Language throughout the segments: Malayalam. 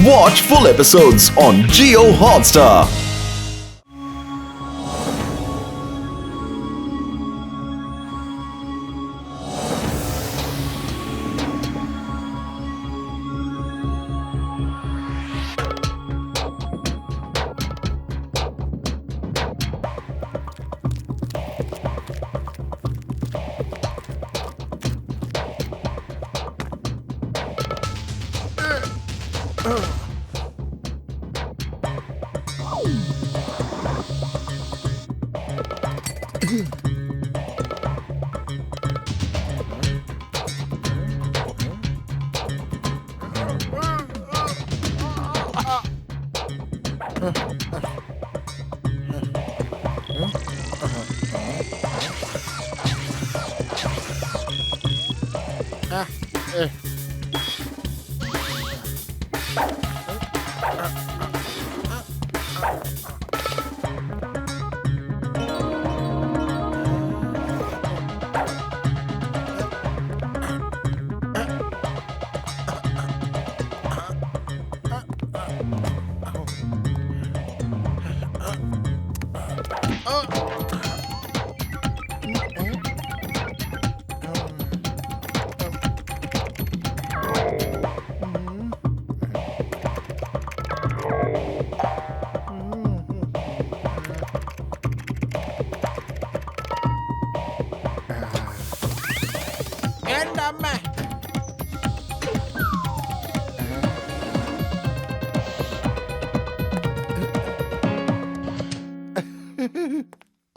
Watch full episodes on Jio Hotstar.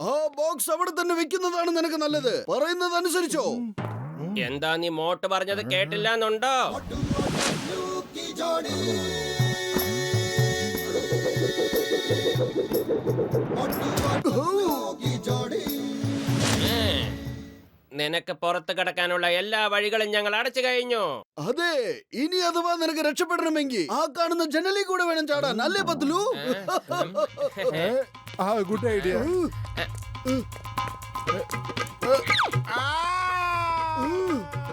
ആ ബോക്സ് അവിടെ തന്നെ വെക്കുന്നതാണ് നിനക്ക് നല്ലത്. പറയുന്നത് അനുസരിച്ചോ? എന്താ നീ മോട്ട് പറഞ്ഞത് കേട്ടില്ലാന്നുണ്ടോ? നിനക്ക് പുറത്ത് കിടക്കാനുള്ള എല്ലാ വഴികളും ഞങ്ങൾ അടച്ചു കഴിഞ്ഞു. അതെ, ഇനി അഥവാ നിനക്ക് രക്ഷപ്പെടണമെങ്കിൽ ആ കാണുന്ന ജനലിൽ കൂടെ വേണം ചാടാൻ, അല്ലേ പത്ലു? Good idea.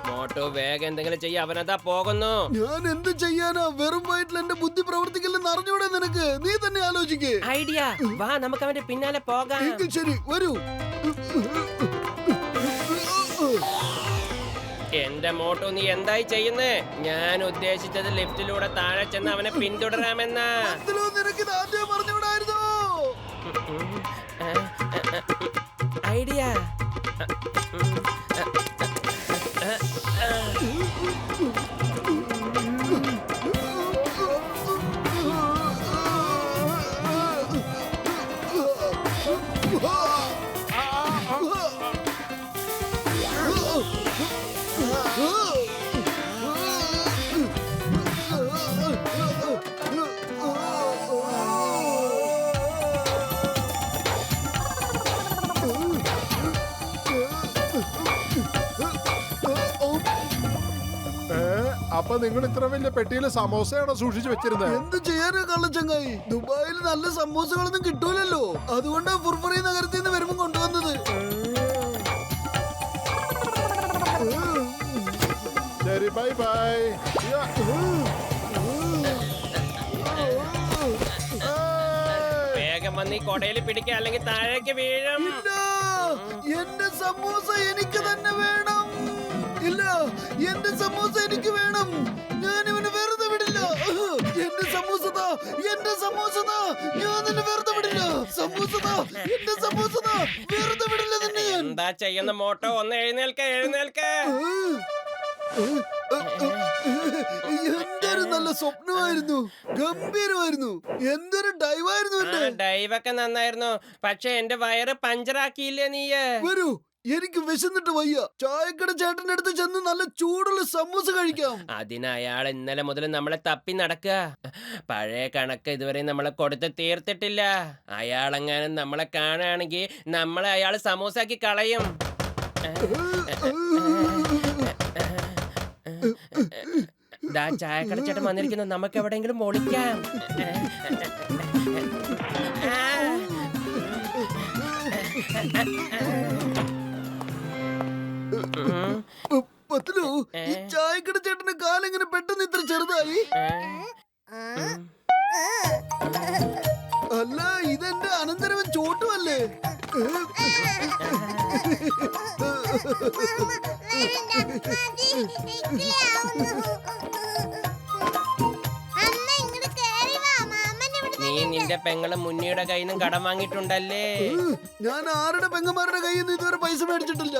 മോട്ടോ വേഗം എന്തെങ്കിലും ചെയ്യ, അവനതാ പോകുന്നു. ഞാൻ എന്ത് ചെയ്യാനാ? വെറും വയറ്റിൽ എന്റെ ബുദ്ധി പ്രവർത്തിക്കില്ലെന്ന് അറിഞ്ഞൂടെ നിനക്ക്? നീ തന്നെ ആലോചിക്കേ. ഐഡിയ, വാ നമുക്ക് അവന്റെ പിന്നാലെ പോകാം. എങ്കിൽ ശരി, വരൂ. എന്റെ മോട്ടോ, നീ എന്തായി ചെയ്യുന്നേ? ഞാൻ ഉദ്ദേശിച്ചത് ലിഫ്റ്റിലൂടെ താഴെ ചെന്ന് അവനെ പിന്തുടരാമെന്നാ. നിനക്ക് ആദ്യം പറഞ്ഞുകൂടായിരുന്നോ? ഐഡിയ. അപ്പൊ നിങ്ങൾ ഇത്ര വലിയ പെട്ടിയില് സമോസയാണോ സൂക്ഷിച്ചു വെച്ചിരുന്നത്? എന്ത് ചെയ്യാനാ കള്ളച്ചങ്ങായി? ദുബായിൽ നല്ല സമോസകളൊന്നും കിട്ടൂലല്ലോ. അതുകൊണ്ടാ ഫുർഫുറി നഗരത്തിൽ നിന്ന് വരുമ്പോ കൊണ്ടുവന്നത്. ശരി, ബൈ ബൈ. വേഗം വന്ന് ഈ കൊടയിൽ പിടിക്കുക, അല്ലെങ്കിൽ താഴേക്ക് വീഴും. എന്റെ സമൂസ എനിക്ക് തന്നെ വേണം. ഇല്ല, എന്റെ സമൂസ എനിക്ക് വേണം. ഞാൻ ഇവന് വെറുതെ വിടില്ല. എന്റെ സമൂസതാ, എന്റെ സമൂസതാ. ഞാൻ നിന്നെ വെറുതെ വിടില്ല. സമൂസതാ, എന്റെ സമൂസതാ. വെറുതെ വിടില്ല തന്നെ ഞാൻ. എന്താ ചെയ്യുന്ന മോട്ടോ? ഒന്ന് എഴുന്നേൽക്ക, എഴുന്നേൽക്ക. എന്തൊരു നല്ല സ്വപ്നമായിരുന്നു. ഗംഭീരമായിരുന്നു. എന്തൊരു ഡൈവായിരുന്നു എന്റെ. ഡൈവൊക്കെ നന്നായിരുന്നു, പക്ഷെ എന്റെ വയറ് പഞ്ചറാക്കിയില്ലേ നീയ്? വരൂ, എനിക്ക് വിശന്നിട്ട് വയ്യ. ചായക്കട ചേട്ടന്റെ അടുത്ത് ചെന്ന് നല്ല ചൂടുള്ള സമൂസ കഴിക്കാം. അതിന് അയാൾ ഇന്നലെ മുതൽ നമ്മളെ തപ്പി നടക്കുക. പഴയ കണക്ക് ഇതുവരെ നമ്മളെ കൊടുത്ത് തീർത്തിട്ടില്ല. അയാളെങ്ങാനും നമ്മളെ കാണുകയാണെങ്കിൽ നമ്മളെ അയാൾ സമൂസാക്കി കളയും. ചായക്കട ചേട്ടൻ വന്നിരിക്കുന്നു, നമുക്ക് എവിടെയെങ്കിലും ഒളിക്കാം. പത്ലു, ഈ ചായക്കട ചേട്ടന്റെ കാലെങ്ങനെ പെട്ടെന്ന് ഇത്ര ചെറുതായി? നീ നിന്റെ പെങ്ങളെ മുന്നിയുടെ കയ്യിൽ നിന്നും കടം വാങ്ങിയിട്ടുണ്ടല്ലേ? ഞാൻ ആരുടെ പെങ്ങന്മാരുടെ കയ്യിൽ നിന്ന് ഇതുവരെ പൈസ മേടിച്ചിട്ടില്ല.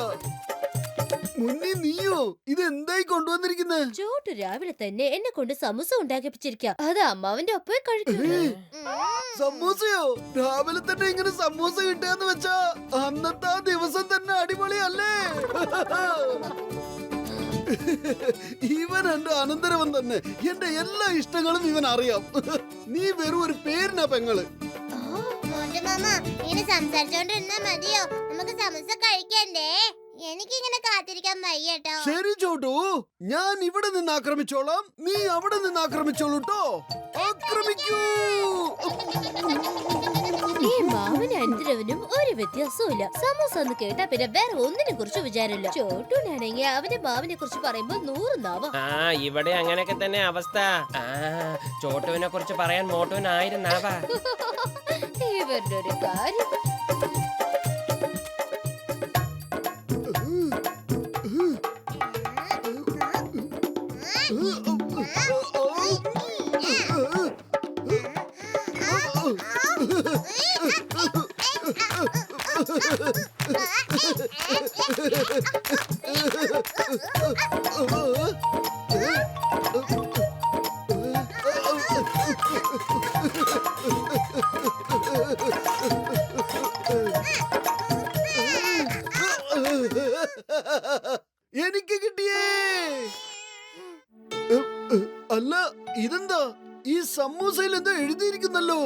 മുന്നി നീയോ ഇത് എന്തായി കൊണ്ടുവന്നിരിക്കുന്നത്? ചോട്ടു രാവിലെ തന്നെ എന്നെ കൊണ്ട് സമൂസ ഉണ്ടാക്കിപ്പിച്ചിരിക്കാം. അത് അമ്മാവന്റെ ഒപ്പം കഴിക്കും. സമൂസയോ? രാവിലെ തന്നെ ഇങ്ങനെ സമൂസ കിട്ടുകയെന്ന് വെച്ചാ അന്നത്തെ ആ ദിവസം തന്നെ അടിപൊളിയല്ലേ? ഇവൻ എന്റെ അനന്തരവൻ തന്നെ. എന്റെ എല്ലാ ഇഷ്ടങ്ങളും ഇവൻ അറിയാം. നീ വെറും ഒരു പേരിനാ പെങ്ങള്. ഇങ്ങനെ സംസാരിച്ചോണ്ടിരുന്നാ മതിയോ? നമുക്ക് സമൂസ കഴിക്കണ്ടേ? എനിക്കിങ്ങനെ കാത്തിരിക്കാൻ വയ്യട്ടോ. ശരി ചോട്ടു, ഞാൻ ഇവിടെ നിന്ന് ആക്രമിച്ചോളാം, നീ അവിടെ നിന്ന് ആക്രമിച്ചോളൂ ട്ടോ. ആക്രമിക്കൂ. ഈ മാമനും അനന്തരവനും ഒരു വ്യത്യാസവും ഇല്ല. സമൂസ എന്ന് കേട്ടാ പിന്നെ വേറെ ഒന്നിനെ കുറിച്ച് വിചാരമില്ല. ചോട്ടൂനാണെങ്കിൽ അവന്റെ മാമനെ കുറിച്ച് പറയുമ്പോ 100 നാവാ. ഇവിടെ അങ്ങനെയൊക്കെ തന്നെ അവസ്ഥ. ചോട്ടുവിനെ കുറിച്ച് പറയാൻ മോട്ടുവിന് 1000 നാവാ. ഇവരുടെ ഒരു കാര്യം. എനിക്ക് കിട്ടിയേ. അല്ല ഇതെന്താ? ഈ സമൂസയിൽ എന്താ എഴുതിയിരിക്കുന്നല്ലോ?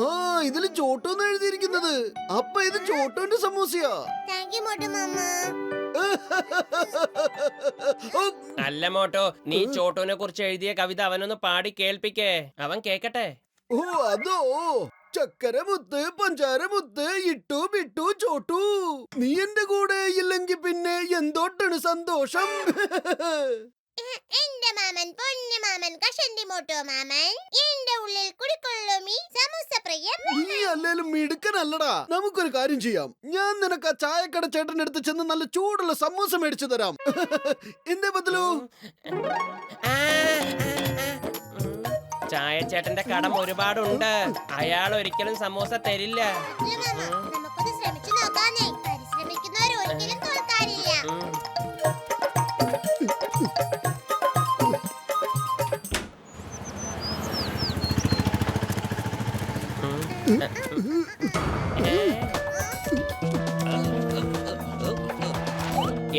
ആ ഇതില് ചോട്ടോന്ന് എഴുതിയിരിക്കുന്നത്. അപ്പൊ ഇത് ചോട്ടോന്റെ സമൂസയാ. താങ്ക് യു മോട്ടു മാമ. അല്ല മോട്ടോ, നീ ചോട്ടോനെ കുറിച്ച് എഴുതിയ കവിത അവനൊന്ന് പാടി കേൾപ്പിക്കേ. അവൻ കേക്കട്ടെ. ഓ അതോ. ചക്കര മുത്ത് പഞ്ചാര മുത്ത് ഇട്ടു വിട്ടു ചോട്ടു, നീ എന്റെ കൂടെ ഇല്ലെങ്കിൽ പിന്നെ എന്തോട്ടാണ് സന്തോഷം. എന്റെ മാമൻ പൊന്നു മാമൻ കഷണ്ടി മോട്ടോ മാമൻ എന്റെ ഉള്ളിൽ കുടിക്കൊള്ളും ഈ സമൂസ പ്രിയം. നീ അല്ലേലും മിടുക്കനല്ലടാ. നമുക്കൊരു കാര്യം ചെയ്യാം. ഞാൻ നിനക്ക് ആ ചായക്കട ചേട്ടന്റെ അടുത്ത് ചെന്ന് നല്ല ചൂടുള്ള സമൂസ മേടിച്ചു തരാം. എന്തേ ബദലു? ചായച്ചേട്ടന്റെ കടം ഒരുപാടുണ്ട്. അയാൾ ഒരിക്കലും സമൂസ തരില്ല. നമുക്കൊന്ന് ശ്രമിച്ചു നോക്കാന്നേ. പരിശ്രമിക്കുന്നവർ ഒരിക്കലും തോൽക്കാനില്ല.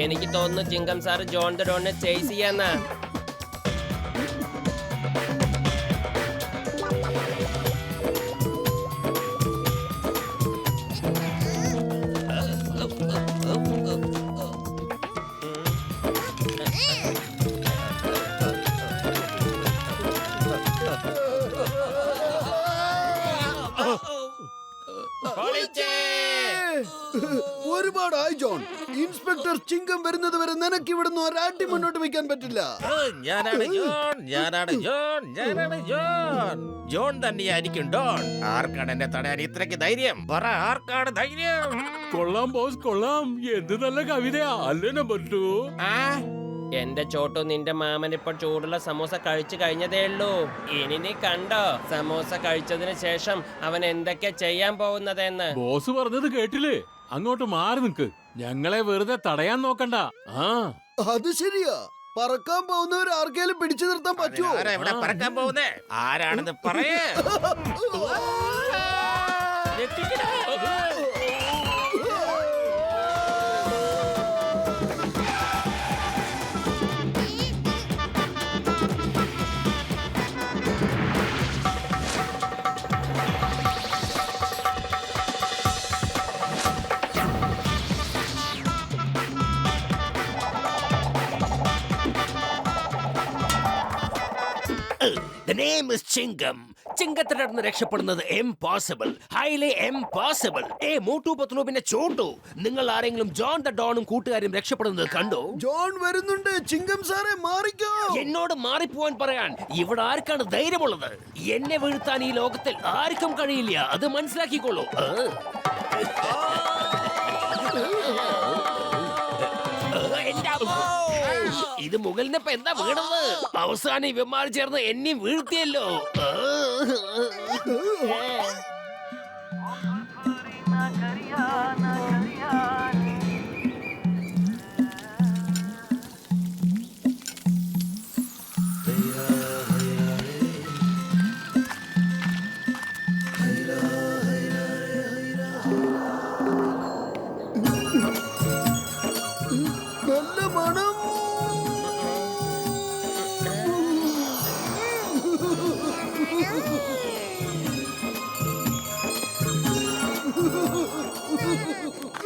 എനിക്ക് തോന്നുന്നു ചിങ്കം സാറ് ജോൺ ദ ഡോണിനെ ചേസ് ചെയ്യാന്നാ. ഒരുപാടായി ജോൺ. ഇൻസ്പെക്ടർ ചിങ്കം വരുന്നത് വരെ നിനക്ക് ഇവിടുന്ന് ഒരാട്ടി മുന്നോട്ട് വെക്കാൻ പറ്റില്ല. ജോൺ തന്നെയായിരിക്കും ഡോൺ. ആർക്കാണ് എന്നെ തടയാൻ ഇത്രയ്ക്ക് ധൈര്യം? പറ, ആർക്കാണ് ധൈര്യം? കൊള്ളാം ബോസ്, കൊള്ളാം. എന്ത് നല്ല കവിതയാ അല്ലേ നമ്പർ 2? എന്റെ ചോട്ടു, നിന്റെ മാമൻ ഇപ്പോൾ ചൂടുള്ള സമൂസ കഴിച്ചു കഴിഞ്ഞതേ ഉള്ളൂ. ഇനി നീ കണ്ടോ സമൂസ കഴിച്ചതിന് ശേഷം അവൻ എന്തൊക്കെ ചെയ്യാൻ പോകുന്നതെന്ന്. ബോസ് പറഞ്ഞത് കേട്ടില്ലേ? അങ്ങോട്ട് മാറി നിക്ക്. ഞങ്ങളെ വെറുതെ തടയാൻ നോക്കണ്ട. അത് ശരിയാ. പറക്കാൻ പോകുന്നവർ ആർക്കെങ്കിലും പിടിച്ചു നിർത്താൻ പറ്റുമോ? ആരാ ഇവിടെ പറക്കാൻ പോകുന്നേ? ആരാണെന്ന് പറയേ. The name is Chingam. ചിങ്കത്തിൽ നടന്ന് രക്ഷപ്പെടുന്നത് impossible, highly impossible. Motu Patlu പിന്നെ ചോട്ടു, നിങ്ങൾ ആരെങ്കിലും ജോൺ ദ ഡോണും കൂട്ടുകാരും രക്ഷപ്പെടുന്നത് കണ്ടോ? ജോൺ വരുന്നുണ്ട്. ചിങ്കം സാറെ മാറിക്കോ. എന്നോട് മാറിപ്പോവാൻ പറയാൻ ഇവിടെ ആർക്കാണ് ധൈര്യമുള്ളത്? എന്നെ വീഴ്ത്താൻ ഈ ലോകത്തിൽ ആർക്കും കഴിയില്ല. അത് മനസ്സിലാക്കിക്കോളൂ. എന്റെ അമ്മോ! ഇത് മുകളിനിപ്പ എന്താ വീണത്? അവസാനം ഇവന്മാർ ചേർന്ന് എന്നെയും വീഴ്ത്തിയല്ലോ. നല്ല മണം.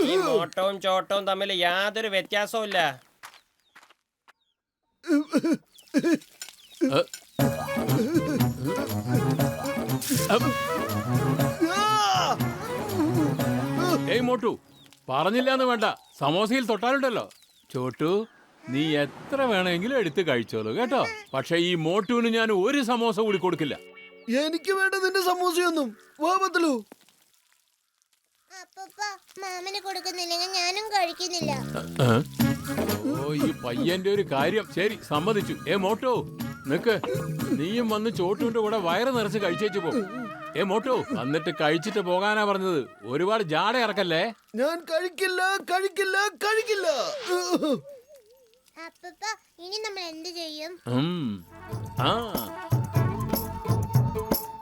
ഈ മോട്ടവും ചോട്ടവും തമ്മിൽ യാതൊരു വ്യത്യാസവും ഇല്ല. ഏയ് മോട്ടു, പറഞ്ഞില്ലാന്ന് വേണ്ട, സമോസയിൽ തൊട്ടാലുണ്ടല്ലോ. ചോട്ടു, നീ എത്ര വേണമെങ്കിലും എടുത്ത് കഴിച്ചോളൂ കേട്ടോ. പക്ഷെ ഈ മോട്ടുവിന് ഞാൻ ഒരു സമോസ കൂടി കൊടുക്കില്ല. എനിക്ക് വേണ്ട നിന്റെ സമൂസയൊന്നും. വാ പത്തലു. അപ്പൂപ്പ മാമന് കൊടുക്കുന്നില്ലെങ്കിൽ ഞാനും കഴിക്കുന്നില്ല. ഓ, ഈ പയ്യന്റെ ഒരു കാര്യം. ശരി, സമ്മതിച്ചു. മോട്ടു നിക്ക്, നീയും വന്ന് ചോട്ടുവിന്റെ കൂടെ വയറ് നിറച്ച് കഴിച്ചേച്ചു പോ. മോട്ടു, എന്നിട്ട് കഴിച്ചിട്ട് പോകാനാ പറഞ്ഞത്. ഒരുപാട് ജാട ഇറക്കല്ലേ. ഞാൻ കഴിക്കില്ല, കഴിക്കില്ല, കഴിക്കില്ല. അപ്പൂപ്പ ഇനി നമ്മൾ എന്ത് ചെയ്യും? ആ,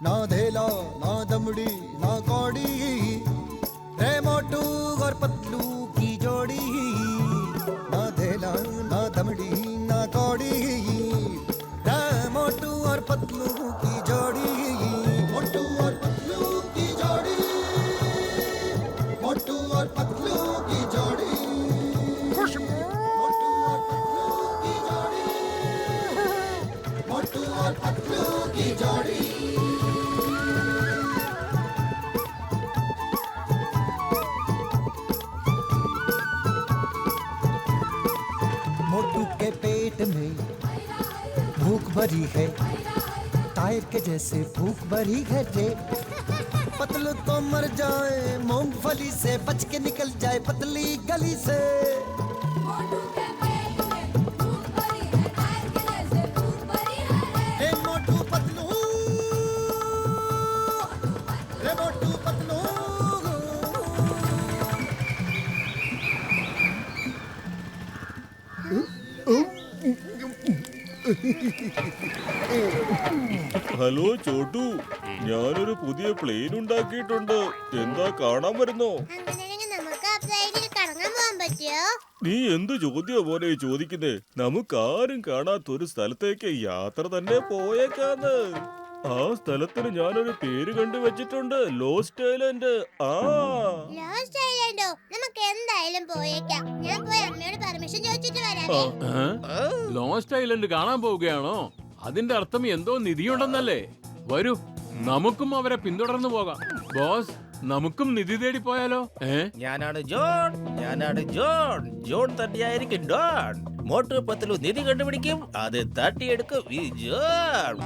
ना धेला ना दमड़ी ना कौड़ी, रे मोटू और पतलू की जोड़ी. ना धेला ना दमड़ी ना कौड़ी, रे मोटू और पतलू की जोड़ी. मोटू और पतलू की जोड़ी, मोटू और पतलू की जोड़ी, मोटू और पतलू की जोड़ी, मोटू और पतलू की जोड़ी. मोटू के पेट में भूख भरी है, टायर के जैसे भूख भरी है रे. पतलू तो मर जाए, मूंगफली से बच के निकल जाए पतली गली से. रे मोटू पतलू, रे मोटू पतलू. ഹലോ ചോട്ടു, ഞാനൊരു പുതിയ പ്ലെയിൻ ഉണ്ടാക്കിയിട്ടുണ്ട്. എന്താ കാണാൻ വരുന്നോ? അങ്ങനെയാണെങ്കിൽ നമുക്ക് ആ പ്ലെയിനിൽ കറങ്ങാൻ പോകാൻ പറ്റുമോ? നീ എന്ത് ചോദ്യ പോലെ ചോദിക്കുന്നേ? നമുക്കാരും കാണാത്തൊരു സ്ഥലത്തേക്ക് യാത്ര തന്നെ പോയേക്കാന്ന്. ആ സ്ഥലത്തിന് ഞാനൊരു പേര് കണ്ടുവച്ചിട്ടുണ്ട്, ലോസ്റ്റ് ഐലൻഡ്. ലോസ്റ്റ് ഐലൻഡോ? നമുക്ക് എന്തായാലും പോയേക്കാം. ഞാൻ പോയി അമ്മയോട് പെർമിഷൻ ചോദിച്ചിട്ട് വരാമേ. ലോസ്റ്റ് ഐലൻഡ് കാണാൻ പോവുകയാണോ? അതിന്റെ അർത്ഥം എന്തോ നിധിയുണ്ടെന്നല്ലേ? വരൂ, നമുക്കും അവരെ പിന്തുടർന്നു പോകാം. ബോസ്, നമുക്കും നിധി തേടി പോയാലോ? ഞാനാണ് ജോൺ, ഞാനാണ് ജോൺ. ജോൺ തന്നെയായിരിക്കും ഡോൺ. മോട്ടു പത്തലു നിധി കണ്ടുപിടിക്കും, അത് തട്ടിയെടുക്കും ഈ ജോൺ.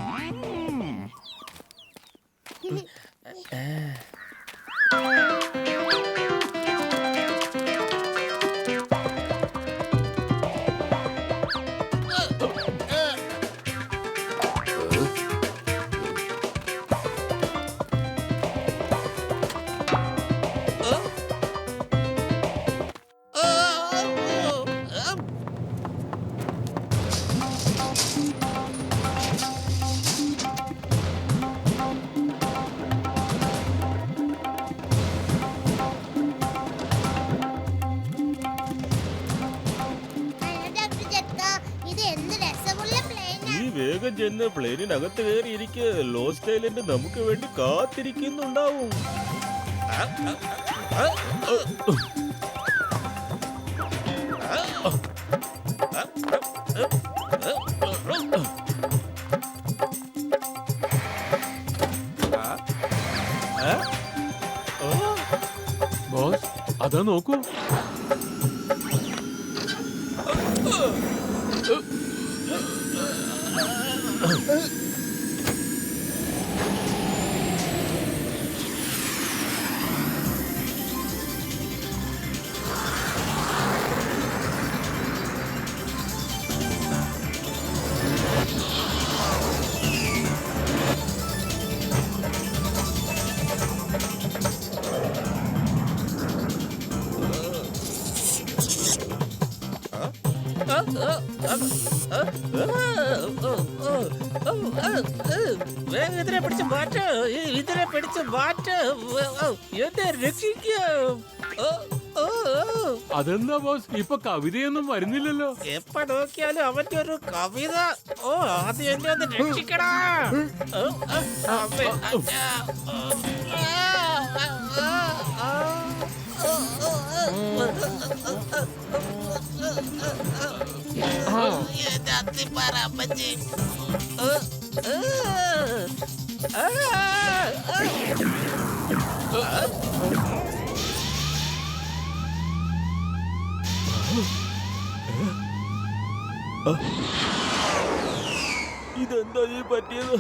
വേഗം ചെന്ന് പ്ലെയിനിനകത്ത് കയറിയിരിക്ക്. ലോസ്റ്റ് ഐലൻഡ് നമുക്ക് വേണ്ടി കാത്തിരിക്കുന്നുണ്ടാവും. ബോസ്, അതാ നോക്കൂ. ഇതിനെ പിടിച്ച് മാറ്റ്, ഇതിനെ പിടിച്ച് മാറ്റ്, എന്നെ രക്ഷിക്കും. അതെന്താ ബോസ് ഇപ്പൊ കവിതയൊന്നും വരുന്നില്ലല്ലോ? എപ്പ നോക്കിയാലും അവന്റെ ഒരു കവിത. ഓ, ആദ്യം എന്നെ ഒന്ന് രക്ഷിക്കടാ. അമ്മേ, അച്ഛാ. എന്റെ അത്തിപ്പാറ അമ്മച്ചി. ഇതെന്താ ഈ പറ്റിയത്?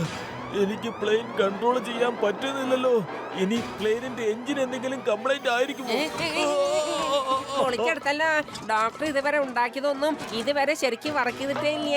എനിക്ക് പ്ലെയിൻ കൺട്രോൾ ചെയ്യാൻ പറ്റുന്നില്ലല്ലോ. ഇനി പ്ലെയിനിന്റെ എഞ്ചിൻ എന്തെങ്കിലും കംപ്ലൈന്റ് ആയിരിക്കുമോ? പൊളിച്ചെടുത്തല്ല. ഡോക്ടർ ഇതുവരെ ഉണ്ടാക്കിയതൊന്നും ഇതുവരെ ശരിക്കും വർക്ക് ചെയ്തിട്ടേ ഇല്ല.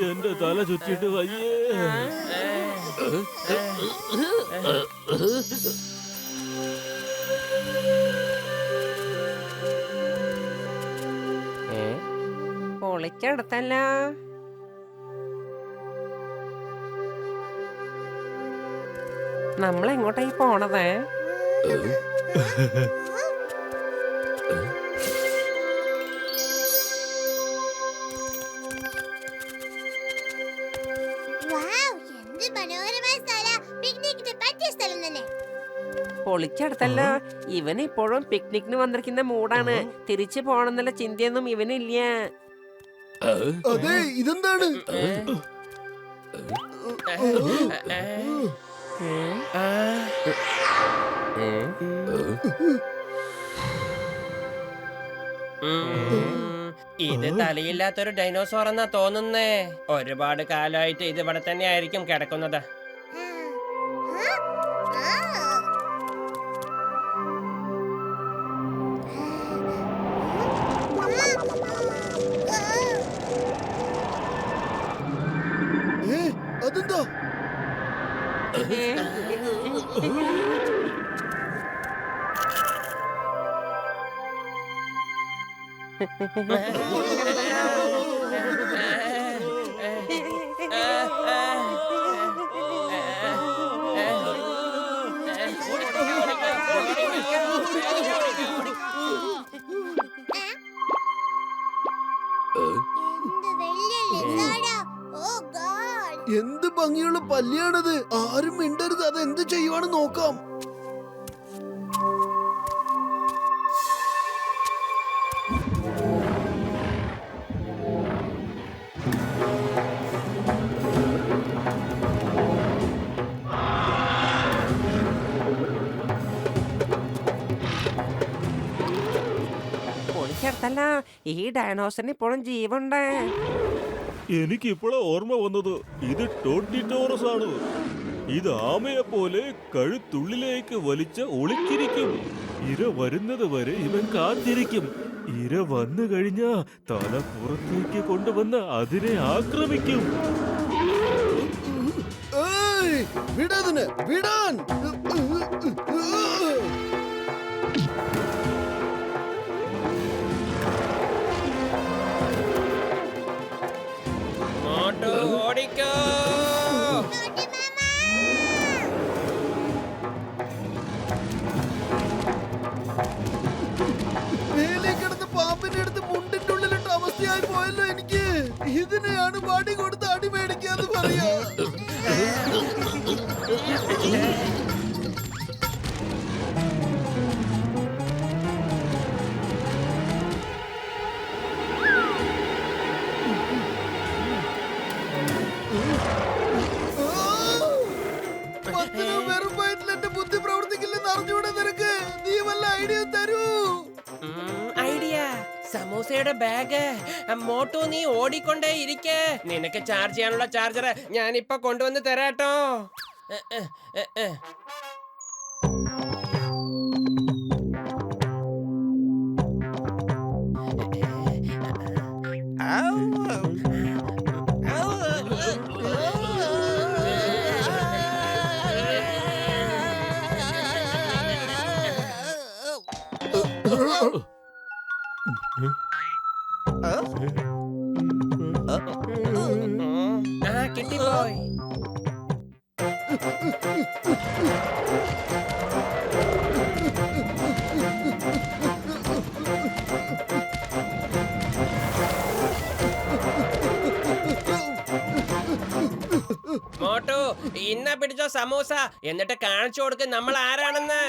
എന്റെ തല ചുറ്റിട്ട് വയ്യേ. പൊളിച്ചെടുത്തല്ല. നമ്മളെങ്ങോട്ടായി പോണത്? പൊളിച്ചെടുത്തല്ല. ഇവന് ഇപ്പോഴും പിക്നിക്കിന് വന്നിരിക്കുന്ന മൂടാണ്. തിരിച്ചു പോണെന്നുള്ള ചിന്തയൊന്നും ഇവനില്ല. അതെ, ഇതെന്താണ്? ഇത് തലയില്ലാത്തൊരു ഡൈനോസോർ എന്നാ തോന്നുന്നേ. ഒരുപാട് കാലമായിട്ട് ഇത് ഇവിടെ തന്നെ ആയിരിക്കും കിടക്കുന്നത്. അതെന്താ? എന്ത് ഭംഗിയുള്ള പല്ലിയാണത്. ആരും മിണ്ടരുത്. അത് എന്ത് ചെയ്യുവാണ് നോക്കാം. പൊളിച്ചെടുത്തല്ല. ഈ ഡൈനോസറിന് ഇപ്പോഴും ജീവുണ്ട്. എനിക്കിപ്പോഴാ ഓർമ്മ വന്നത്. ഇത് ടോട്ടിറ്റോറസ് ആണ്. ഇത് ആമയെ പോലെ കഴുത്തുള്ളിലേക്ക് വലിച്ച ഒളിച്ചിരിക്കും. ഇര വരുന്നത് വരെ ഇവൻ കാത്തിരിക്കും. ഇര വന്നു കഴിഞ്ഞാ തല പുറത്തേക്ക് കൊണ്ടുവന്ന് അതിനെ ആക്രമിക്കും. വിടാതിന് വിടാൻ. ഓടിക്കോ. മേലെ കിടന്ന് പാമ്പിന്റെ അടുത്ത് മുണ്ടിന്റെ അളിയാ. വെറും വയറ്റിൽ എന്റെ ബുദ്ധി പ്രവർത്തിക്കില്ലെന്ന് അറിഞ്ഞൂടെ നിനക്ക്? നീ വല്ല ഐഡിയ തരൂ. Idea സമൂസയുടെ bag. മോട്ടു നീ ഓടിക്കൊണ്ടേ ഇരിക്കേ. നിനക്ക് ചാർജ് ചെയ്യാനുള്ള ചാർജർ ഞാനിപ്പൊ കൊണ്ടുവന്ന് തരാട്ടോ. കിട്ടി പോയി. മോട്ടു ഇന്ന പിടിച്ചോ സമൂസ. എന്നിട്ട് കാണിച്ചു കൊടുക്ക് നമ്മൾ ആരാണെന്ന്.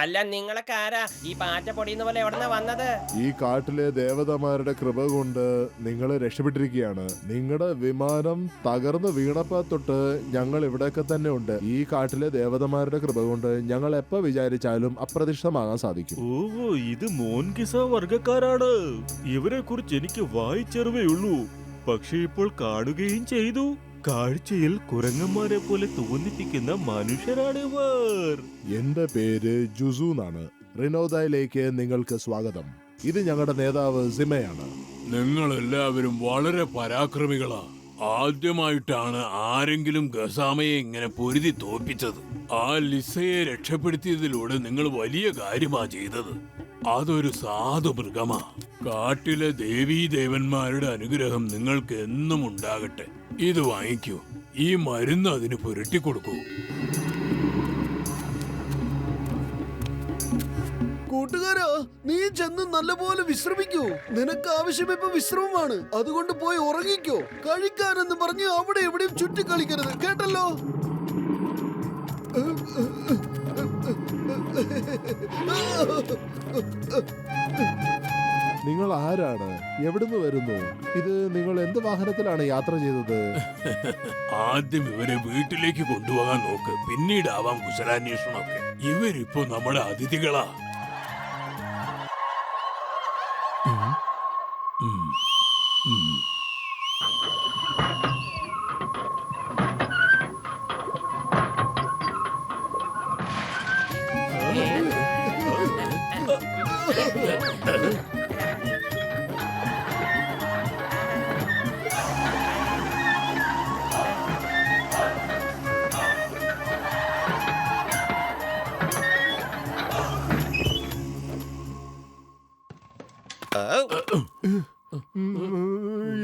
അല്ല നിങ്ങളൊക്കെ ആരാ ഈ പാറ്റ പൊടിയുന്ന പോലെ എവിടെന്നാ വന്നത്? ഈ കാട്ടിലെ ദേവതമാരുടെ കൃപ കൊണ്ട് നിങ്ങൾ രക്ഷപ്പെട്ടിരിക്കുകയാണ്. നിങ്ങളുടെ വിമാനം തകർന്നു വീണപ്പോ തൊട്ട് ഞങ്ങൾ ഇവിടെയൊക്കെ തന്നെ ഉണ്ട്. ഈ കാട്ടിലെ ദേവതമാരുടെ കൃപ കൊണ്ട് ഞങ്ങൾ എപ്പോ വിചാരിച്ചാലും അപ്രത്യക്ഷമാകാൻ സാധിക്കും. ഓ ഇത് മോൻകിസ വർഗക്കാരാണ്. ഇവരെ കുറിച്ച് എനിക്ക് വായിച്ചറിവേ ഉള്ളൂ. പക്ഷെ ഇപ്പോൾ കാണുകയും ചെയ്തു. കാഴ്ചയിൽ കുരങ്ങന്മാരെ പോലെ തോന്നിപ്പിക്കുന്ന മനുഷ്യരാണിവർ. എന്റെ പേര് ജുസു എന്നാണ്. റിനോദയിലേക്ക് നിങ്ങൾക്ക് സ്വാഗതം. ഇത് ഞങ്ങളുടെ നേതാവ് സിമയാണ്. നിങ്ങൾ എല്ലാവരും വളരെ പരാക്രമികളാ. ആദ്യമായിട്ടാണ് ആരെങ്കിലും ഗസാമയെ ഇങ്ങനെ പൊരുതി തോൽപ്പിച്ചത്. ആ ലിസയെ രക്ഷപ്പെടുത്തിയതിലൂടെ നിങ്ങൾ വലിയ കാര്യമാ ചെയ്തത്. അതൊരു സാധു മൃഗമാ. കാട്ടിലെ ദേവീദേവന്മാരുടെ അനുഗ്രഹം നിങ്ങൾക്ക് എന്നും ഉണ്ടാകട്ടെ. ഇത് വാങ്ങിക്കൂ. ഈ മരുന്ന് അതിന് പുരട്ടിക്കൊടുക്കൂ. കൂട്ടുകാരാ, നീ ചെന്ന് നല്ലപോലെ വിശ്രമിക്കൂ. നിനക്ക് ആവശ്യം ഇപ്പൊ വിശ്രമമാണ്. അതുകൊണ്ട് പോയി ഉറങ്ങിക്കോ. കഴിക്കാനെന്ന് പറഞ്ഞ് അവിടെ എവിടെയും ചുറ്റിക്കളിക്കരുത്, കേട്ടല്ലോ? നിങ്ങൾ ആരാണ്? എവിടുന്ന് വരുന്നു? ഇത് നിങ്ങൾ എന്ത് വാഹനത്തിലാണ് യാത്ര ചെയ്തത്? ആദ്യം ഇവരെ വീട്ടിലേക്ക് കൊണ്ടുപോകാൻ നോക്ക്. പിന്നീടാവാം കുശലാന്വേഷണമൊക്കെ. ഇവരിപ്പോ നമ്മുടെ അതിഥികളാ.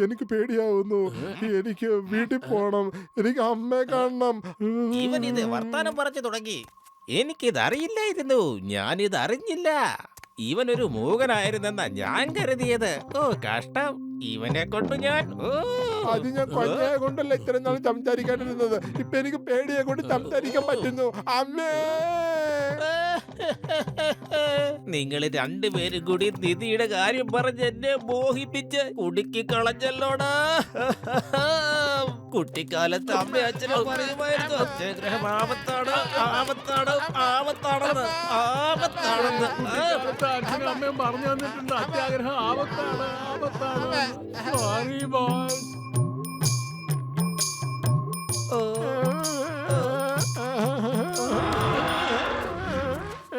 എനിക്ക് പേടിയാവുന്നു. എനിക്ക് വീട്ടിൽ പോണം. എനിക്ക് അമ്മയെ കാണണം. ഇവൻ ഇത് വർത്താനം പറഞ്ഞു തുടങ്ങി. എനിക്കിത് അറിയില്ലായിരുന്നു. ഞാനിത് അറിഞ്ഞില്ല. ഇവനൊരു മൂകനായിരുന്നെന്നാ ഞാൻ കരുതിയത്. ഓ കഷ്ടം, ഇവനെ കൊണ്ട് ഞാൻ അത് ഞാൻ കൊഞ്ഞയെ കൊണ്ടല്ല ഇത്രയും നാൾ സംസാരിക്കാണ്ടിരുന്നത്. ഇപ്പൊ എനിക്ക് പേടിയെ കൊണ്ട് സംസാരിക്കാൻ പറ്റുന്നു. അമ്മേ, നിങ്ങൾ രണ്ടുപേരും കൂടി നിധിയുടെ കാര്യം പറഞ്ഞ് എന്നെ മോഹിപ്പിച്ച് കുടുക്കി കളഞ്ഞല്ലോടാ. കുട്ടിക്കാലത്ത് അമ്മ അച്ഛനും പറയുമായിരുന്നു സത്യാഗ്രഹം ആപത്താണ്, ആപത്താണ്, ആപത്താണെന്ന്, ആപത്താണെന്ന്. അച്ഛനും അമ്മയും പറഞ്ഞു തന്നിട്ടുണ്ട് അത്യാഗ്രഹം ആപത്താണ്, ആപത്താണ്. Sorry, boss.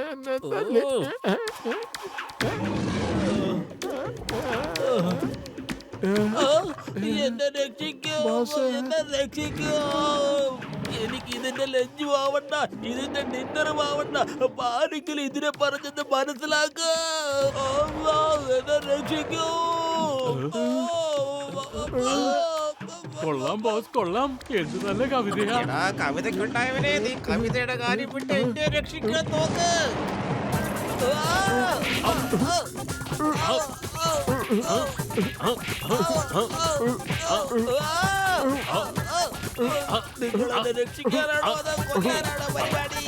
എന്നെ തല്ലി. എന്നെ രക്ഷിക്കൂ, എന്നെ രക്ഷിക്കൂ. എനിക്ക് ഇതിന്റെ ലഞ്ചും ആവണ്ട, ഇതിന്റെ ഡിന്നറും ആവണ്ട. ആരെങ്കിലും ഇതിനെ പറഞ്ഞെന്ന് മനസ്സിലാക്കുക. എന്നെ രക്ഷിക്കൂ. കൊള്ളാം ബോസ്, കൊള്ളാം. എന്ത് നല്ല കവിതയാ. കവിതയ്ക്കുണ്ടായവനെ, നീ കവിതയുടെ കാര്യം വിട്ട് എന്നെ രക്ഷിക്കാൻ നോക്ക്. നിങ്ങളെ രക്ഷിക്കാനാണോ അതോ കൊല്ലാനാണോ പരിപാടി?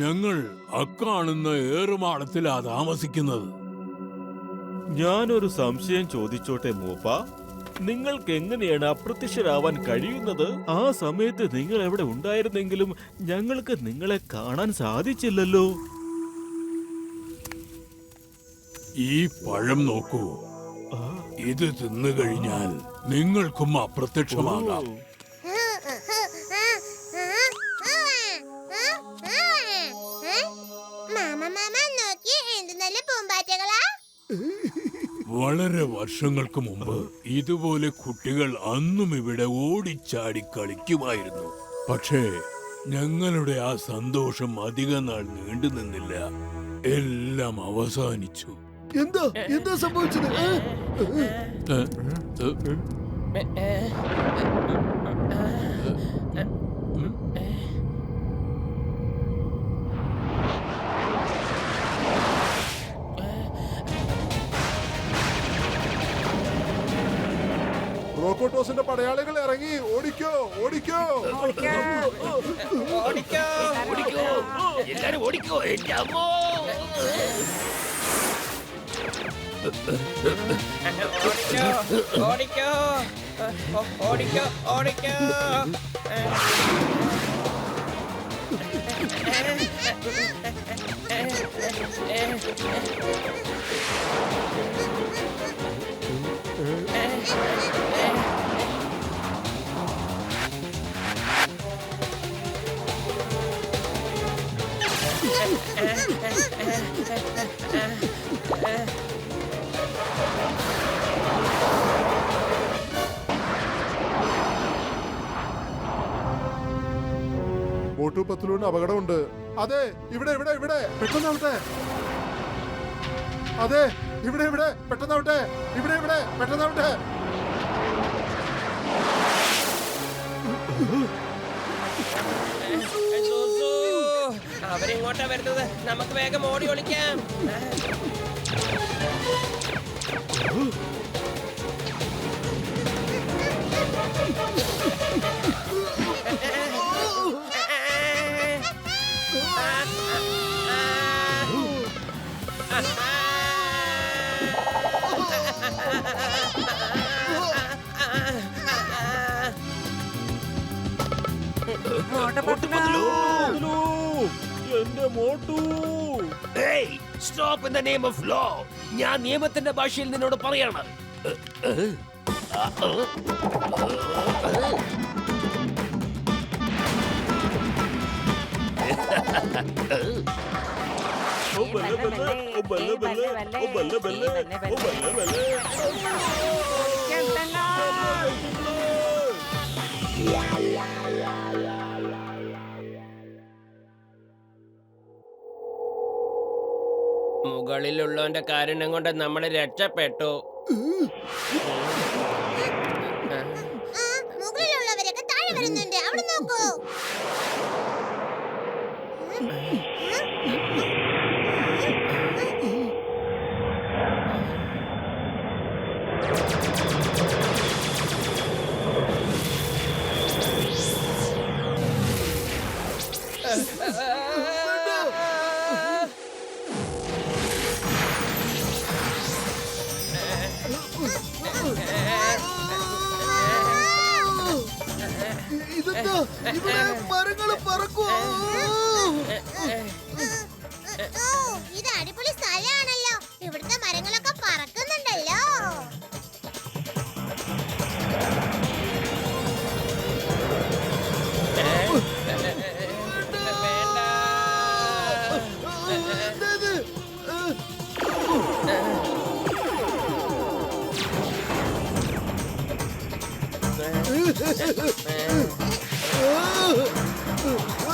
ഞങ്ങൾ അക്കാണുന്ന ഏറുമാടത്തിലാ താമസിക്കുന്നത്. ഞാനൊരു സംശയം ചോദിച്ചോട്ടെ മൂപ്പ, നിങ്ങൾക്ക് എങ്ങനെയാണ് അപ്രത്യക്ഷരാവാൻ കഴിയുന്നത്? ആ സമയത്ത് നിങ്ങൾ എവിടെ ഉണ്ടായിരുന്നെങ്കിലും ഞങ്ങൾക്ക് നിങ്ങളെ കാണാൻ സാധിച്ചില്ലല്ലോ. ഈ പഴം നോക്കൂ. ഇത് തിന്നു കഴിഞ്ഞാൽ നിങ്ങൾക്കും അപ്രത്യക്ഷമാകാം. വളരെ വർഷങ്ങൾക്ക് മുമ്പ് ഇതുപോലെ കുട്ടികൾ അന്നും ഇവിടെ ഓടിച്ചാടി കളിക്കുമായിരുന്നു. പക്ഷേ ഞങ്ങളുടെ ആ സന്തോഷം അധിക നാൾ നീണ്ടു നിന്നില്ല. എല്ലാം അവസാനിച്ചു. എന്താ എന്താ സംഭവിച്ചത്? റോക്കോട്ടോസിന്റെ പടയാളികൾ ഇറങ്ങി. ഓടിക്കോ, ഓടിക്കോ. ഓടിക്കോ, ഓടിക്കോ, എല്ലാരും ഓടിക്കോ. എന്റെ അമ്മോ, ഓടിക്കോ, ഓടിക്കോ, ഓടിക്കോ. മോട്ടു പത്ലുവിന് അപകടമുണ്ട്. അതെ, ഇവിടെ ഇവിടെ ഇവിടെ, പെട്ടെന്നാവട്ടെ. അതെ, ഇവിടെ ഇവിടെ, പെട്ടെന്നാവട്ടെ. ഇവിടെ ഇവിടെ, പെട്ടെന്നാവട്ടെ. അവരിങ്ങോട്ടാ വരുന്നത്. നമുക്ക് വേഗം ഓടി ഒളിക്കാം. എന്റെ Motu. Stop in the name of law. ഞാൻ നിയമത്തിന്റെ ഭാഷയിൽ നിന്നോട് പറയാണ്. ഓ ബല്ല ബല്ല, ഓ ബല്ല ബല്ല, ഓ ബല്ല ബല്ല, ഓ ബല്ല ബല്ല. മുകളിലുള്ളവന്റെ കാരണം കൊണ്ട് നമ്മൾ രക്ഷപ്പെട്ടു. ആ, മുകളിലുള്ളവരൊക്കെ താഴെ വരുന്നുണ്ട്. അവിടെ നോക്കൂ. ഇതെന്താ ഇവിടെ മരങ്ങൾ പറക്കുവോ? ഓ, ഇത് അടിപൊളി സ്ഥലമാണല്ലോ. ഇവിടുത്തെ മരങ്ങളൊക്കെ പറക്കുന്നുണ്ടല്ലോ. എന്തത്? അവന്റെ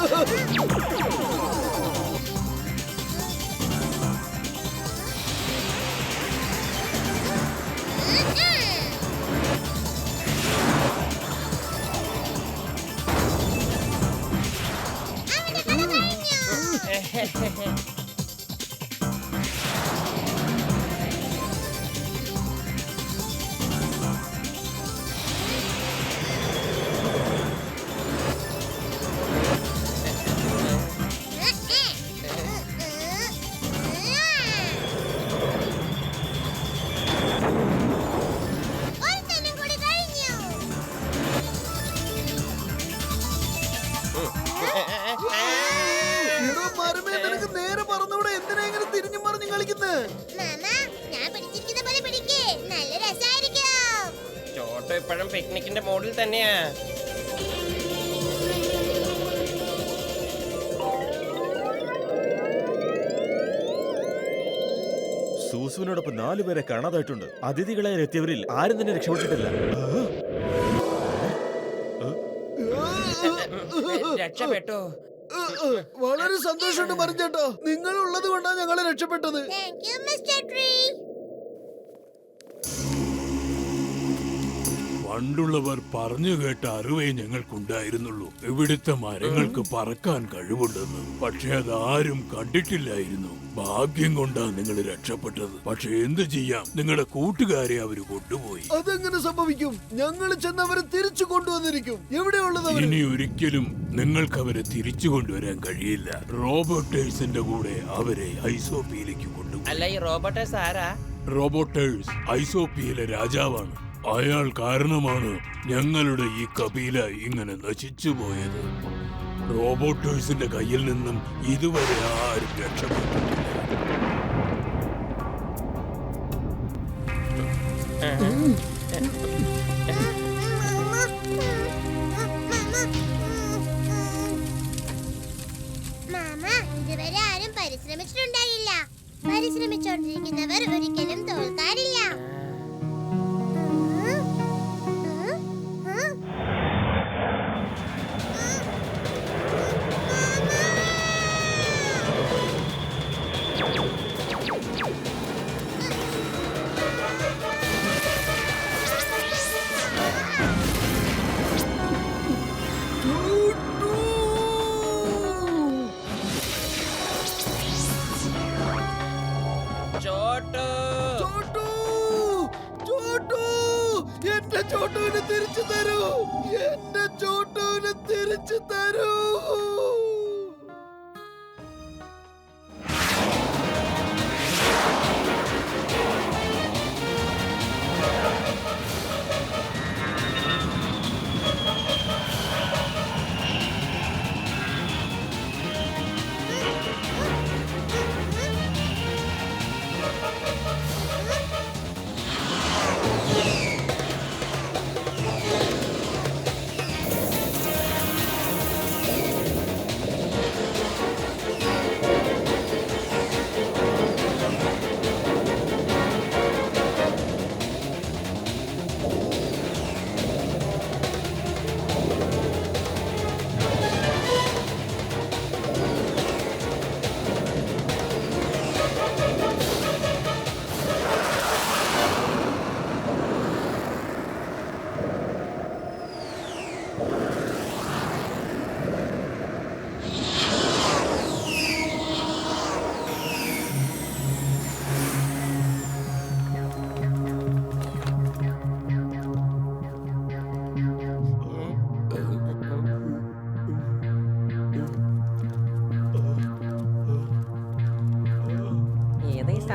കഥ കഴിഞ്ഞു. ഒരുത്തനും കൂടി കഴിഞ്ഞു. എടോ മരമേ, നിനക്ക് നേരെ പറന്നൂടെ? എന്തിനാ ഇങ്ങനെ തിരിഞ്ഞും മറിഞ്ഞും കളിക്കുന്നത്? മാമ, ഞാൻ പിടിച്ചിരിക്കുന്ന പോലെ പിടിക്കേ. നല്ല രസമായിരിക്കും. ചോട്ടോ ഇപ്പോഴും പിക്നിക്കിന്റെ മൂഡിൽ തന്നെയാ. സൂസുവിനോടൊപ്പം 4 പേരെ കാണാതായിട്ടുണ്ട്. അതിഥികളായി എത്തിയവരിൽ ആരും തന്നെ രക്ഷപ്പെട്ടിട്ടില്ല. രക്ഷപ്പെട്ടു. വളരെ സന്തോഷമുണ്ട് മറിഞ്ഞേട്ടോ. നിങ്ങൾ ഉള്ളത് കൊണ്ടാണ് ഞങ്ങളെ രക്ഷപ്പെട്ടത്. Thank you, Mr. Tree. പണ്ടുള്ളവർ പറഞ്ഞു കേട്ട അറിവേ ഞങ്ങൾക്കുണ്ടായിരുന്നുള്ളൂ. ഇവിടുത്തെ മരങ്ങൾക്ക് പറക്കാൻ കഴിവുണ്ടെന്ന്. പക്ഷെ അതാരും കണ്ടിട്ടില്ലായിരുന്നു. ഭാഗ്യം കൊണ്ടാ നിങ്ങൾ രക്ഷപ്പെട്ടത്. പക്ഷെ എന്തു ചെയ്യാം, നിങ്ങളുടെ കൂട്ടുകാരെ അവര് കൊണ്ടുപോയി. അതെങ്ങനെ സംഭവിക്കും? ഞങ്ങൾ ചെന്നവരെ തിരിച്ചു കൊണ്ടുവന്നിരിക്കും. എവിടെയുള്ളത് അവര്? ഇനി ഒരിക്കലും നിങ്ങൾക്ക് അവരെ തിരിച്ചു കൊണ്ടുവരാൻ കഴിയില്ല. റോബോട്ടേഴ്സിന്റെ കൂടെ അവരെ ഐസോപ്പിയിലേക്ക് കൊണ്ടുപോയി. അല്ല, ഈ റോബോട്ടേഴ്സ് ആരാ? റോബോട്ടേഴ്സ് ഐസോപ്പിയിലെ രാജാവാണ്. അയാൾ കാരണമാണ് ഞങ്ങളുടെ ഈ കബീല ഇങ്ങനെ നശിച്ചു പോയത്. റോബോട്ടേഴ്സിന്റെ കയ്യിൽ നിന്നും ഇതുവരെ ആരും രക്ഷപ്പെട്ടിട്ടില്ല. മാമ, ഇതുവരെ ആരും പരിശ്രമിച്ചിട്ടുണ്ടാകില്ല. പരിശ്രമിച്ചോണ്ടിരിക്കുന്നവർ ഒരിക്കലും തോൽക്കാറില്ല. ചോട്ടോ, ചോട്ടു! ചോട്ടു! എന്റെ ചോട്ടുവിനെ തിരിച്ചു തരൂ! എന്റെ ചോട്ടുവിനെ തിരിച്ചു തരൂ!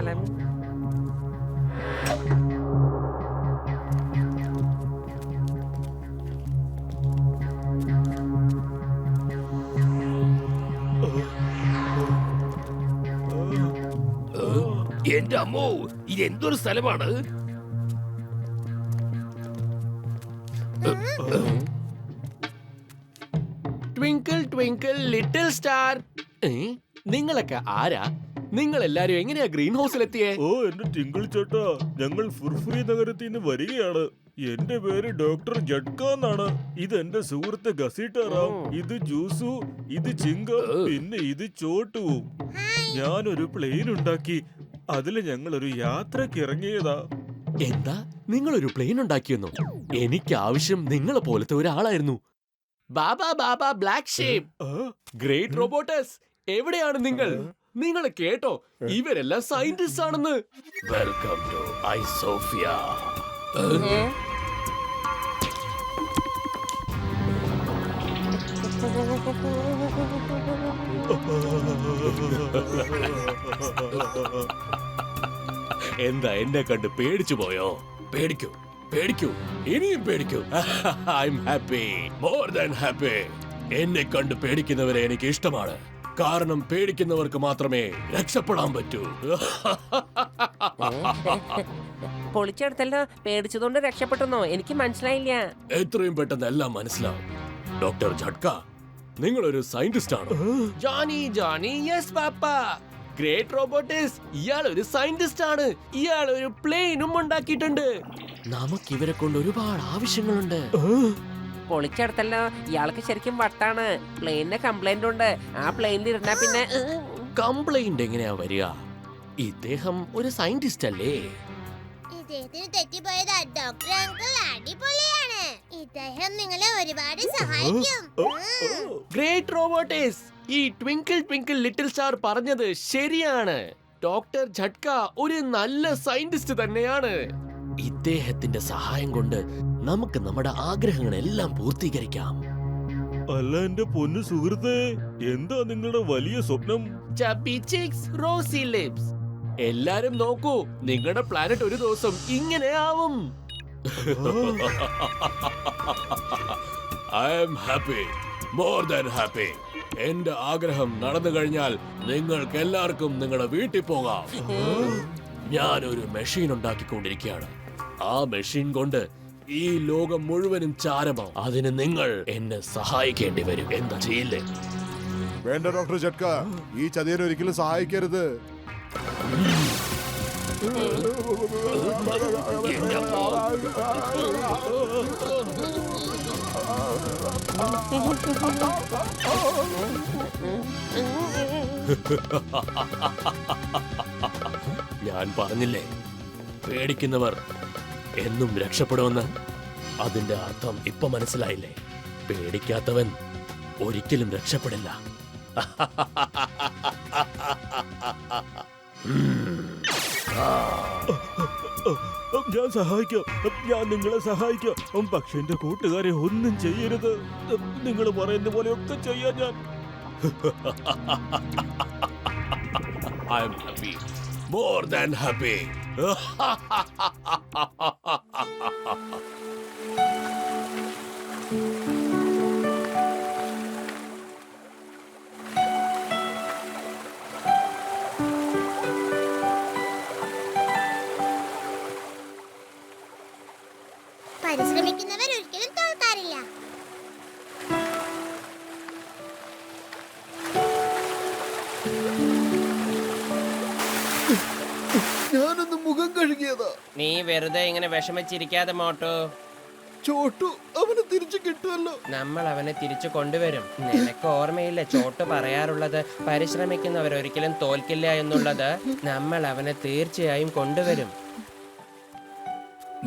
സ്ഥലം? എന്റെ അമ്മോ, ഇത് എന്തൊരു സ്ഥലമാണ്? Twinkle twinkle little star. നിങ്ങളൊക്കെ ആരാ? നിങ്ങൾ എല്ലാരും എങ്ങനെയാ ഗ്രീൻ ഹൗസിലെത്തിയേ? ഓ എന്റെ ടിങ്കിൾ ചേട്ടാ, ഞങ്ങൾ ഫുർഫുരി നഗരത്തിൽ നിന്ന് വരികയാണ്. എന്റെ പേര് ഡോക്ടർ ജഡ്ക എന്നാണ്. ഇത് എന്റെ സുഹൃത്ത് ഗസീട്ടാറാം, ഇത് ജൂസു, ഇത് ചിങ്കം, പിന്നെ ഇത് ചോട്ടുവും. ഞാനൊരു പ്ലെയിൻ ഉണ്ടാക്കി, അതില് ഞങ്ങൾ ഒരു യാത്രക്ക് ഇറങ്ങിയതാ. എന്താ, നിങ്ങളൊരു പ്ലെയിൻ ഉണ്ടാക്കിയെന്നോ? എനിക്ക് ആവശ്യം നിങ്ങളെ പോലത്തെ ഒരാളായിരുന്നു. Baba Baba black shape, great robots, എവിടെയാണ് നിങ്ങൾ? നിങ്ങൾ കേട്ടോ, ഇവരെല്ലാം സയന്റിസ്റ്റ് ആണെന്ന്. Welcome to Isophia. എന്താ, എന്നെ കണ്ട് പേടിച്ചു പോയോ? പേടിക്കൂ, പേടിക്കൂ, ഇനിയും പേടിക്കൂ. I am happy, more than happy. എന്നെ കണ്ട് പേടിക്കുന്നവരെ എനിക്ക് ഇഷ്ടമാണ്. കാരണം പേടിക്കുന്നവർക്ക് മാത്രമേ രക്ഷപ്പെടാൻ പറ്റൂ. പൊളിച്ചെടുത്തല്ലോ, പേടിച്ചതുകൊണ്ട് രക്ഷപ്പെട്ടെന്നോ? എനിക്ക് മനസ്സിലായില്ല. എത്രയും പെട്ടെന്ന് എല്ലാം മനസ്സിലാവും. ഡോക്ടർ ജഡ്ക, നിങ്ങളൊരു സയന്റിസ്റ്റ് ആണ്. ജോണി ജോണി, യെസ് പാപ്പ. ഗ്രേറ്റ് റോബോട്ടിസ്, ഇയാൾ ഒരു സയന്റിസ്റ്റ് ആണ്. ഇയാൾ ഒരു പ്ലെയിനും ഉണ്ടാക്കിയിട്ടുണ്ട്. നമുക്ക് ഇവരെ കൊണ്ട് ഒരുപാട് ആവശ്യങ്ങളുണ്ട്. പൊളിച്ചെടുത്തല്ലോ, ഇയാൾക്ക് ശരിക്കും വട്ടാണ്. പ്ലെയിനിന് കംപ്ലൈന്റ് ഉണ്ട്. ആ പ്ലെയിനിൽ ഇരുന്നാ പിന്നെ കംപ്ലൈന്റ് എങ്ങനെയാ വരിക? ഇദ്ദേഹം ഒരു സയന്റിസ്റ്റ് അല്ലേ? ഇദ്ദേഹത്തിന് തെറ്റിപ്പോയതാ. ഡോക്ടർ അങ്കിൾ അടിപൊളിയാണ്. ഇദ്ദേഹം നിങ്ങളെ ഒരുപാട് സഹായിക്കും. ഗ്രേറ്റ് റോബോട്ടിസ്, ഈ ട്വിങ്കിൾ ട്വിങ്കിൾ ലിറ്റിൽ സ്റ്റാർ പറഞ്ഞത് ശരിയാണ്. ഡോക്ടർ ജഡ്ക ഒരു നല്ല സയന്റിസ്റ്റ് തന്നെയാണ്. ഇദ്ദേഹത്തിന്റെ സഹായം കൊണ്ട് നമുക്ക് നമ്മുടെ ആഗ്രഹങ്ങളെല്ലാം പൂർത്തീകരിക്കാം. അല്ല എന്റെ പൊന്നു സുഹൃത്തേ, എന്താ നിങ്ങളുടെ വലിയ സ്വപ്നം? Chubby cheeks, rosy lips. എല്ലാരും നോക്കൂ, നിങ്ങളുടെ പ്ലാനറ്റ് ഒരു ദിവസം ഇങ്ങനെ ആവും. I am happy, more than happy. എന്റെ ആഗ്രഹം നടന്നു കഴിഞ്ഞാൽ നിങ്ങൾക്ക് എല്ലാവർക്കും നിങ്ങളുടെ വീട്ടിൽ പോകാം. ഞാനൊരു മെഷീൻ ഉണ്ടാക്കിക്കൊണ്ടിരിക്കുകയാണ്. ആ മെഷീൻ കൊണ്ട് ഈ ലോകം മുഴുവനും ചാരമാവും. അതിന് നിങ്ങൾ എന്നെ സഹായിക്കേണ്ടി വരും. എന്താ ചെയ്യില്ലേ? വേണ്ട ഡോക്ടർ ജഡ്ക, ഈ ചതിയനെ ഒരിക്കലും സഹായിക്കരുത്. ഞാൻ പറഞ്ഞില്ലേ, പേടിക്കുന്നവർ എന്നും രക്ഷപ്പെടുമെന്ന്. അതിന്റെ അർത്ഥം ഇപ്പൊ മനസ്സിലായില്ലേ? പേടിക്കാത്തവൻ ഒരിക്കലും രക്ഷപ്പെടില്ല. ഞാൻ സഹായിക്കാം, ഞാൻ നിങ്ങളെ സഹായിക്കാം. പക്ഷെ എന്റെ കൂട്ടുകാരെ ഒന്നും ചെയ്യരുത്. നിങ്ങൾ പറയുന്ന പോലെ ഒക്കെ ചെയ്യാൻ ഞാൻ. I am happy, more than happy. പരിശ്രമിക്കുന്നവർ ഒരിക്കലും തോൽക്കാറില്ല. ഞാനൊന്ന് മുഖം കഴുകിയതാ. നീ വെറുതെ ഇങ്ങനെ വിഷമിച്ചിരിക്കാതെ മോട്ടു. ചോട്ടു അവന് തിരിച്ചു കിട്ടുമല്ലോ. നമ്മൾ അവനെ തിരിച്ചു കൊണ്ടുവരും. നിനക്ക് ഓർമ്മയില്ല ചോട്ടു പറയാറുള്ളത്? പരിശ്രമിക്കുന്നവർ ഒരിക്കലും തോൽക്കില്ല എന്നുള്ളത്. നമ്മൾ അവനെ തീർച്ചയായും കൊണ്ടുവരും.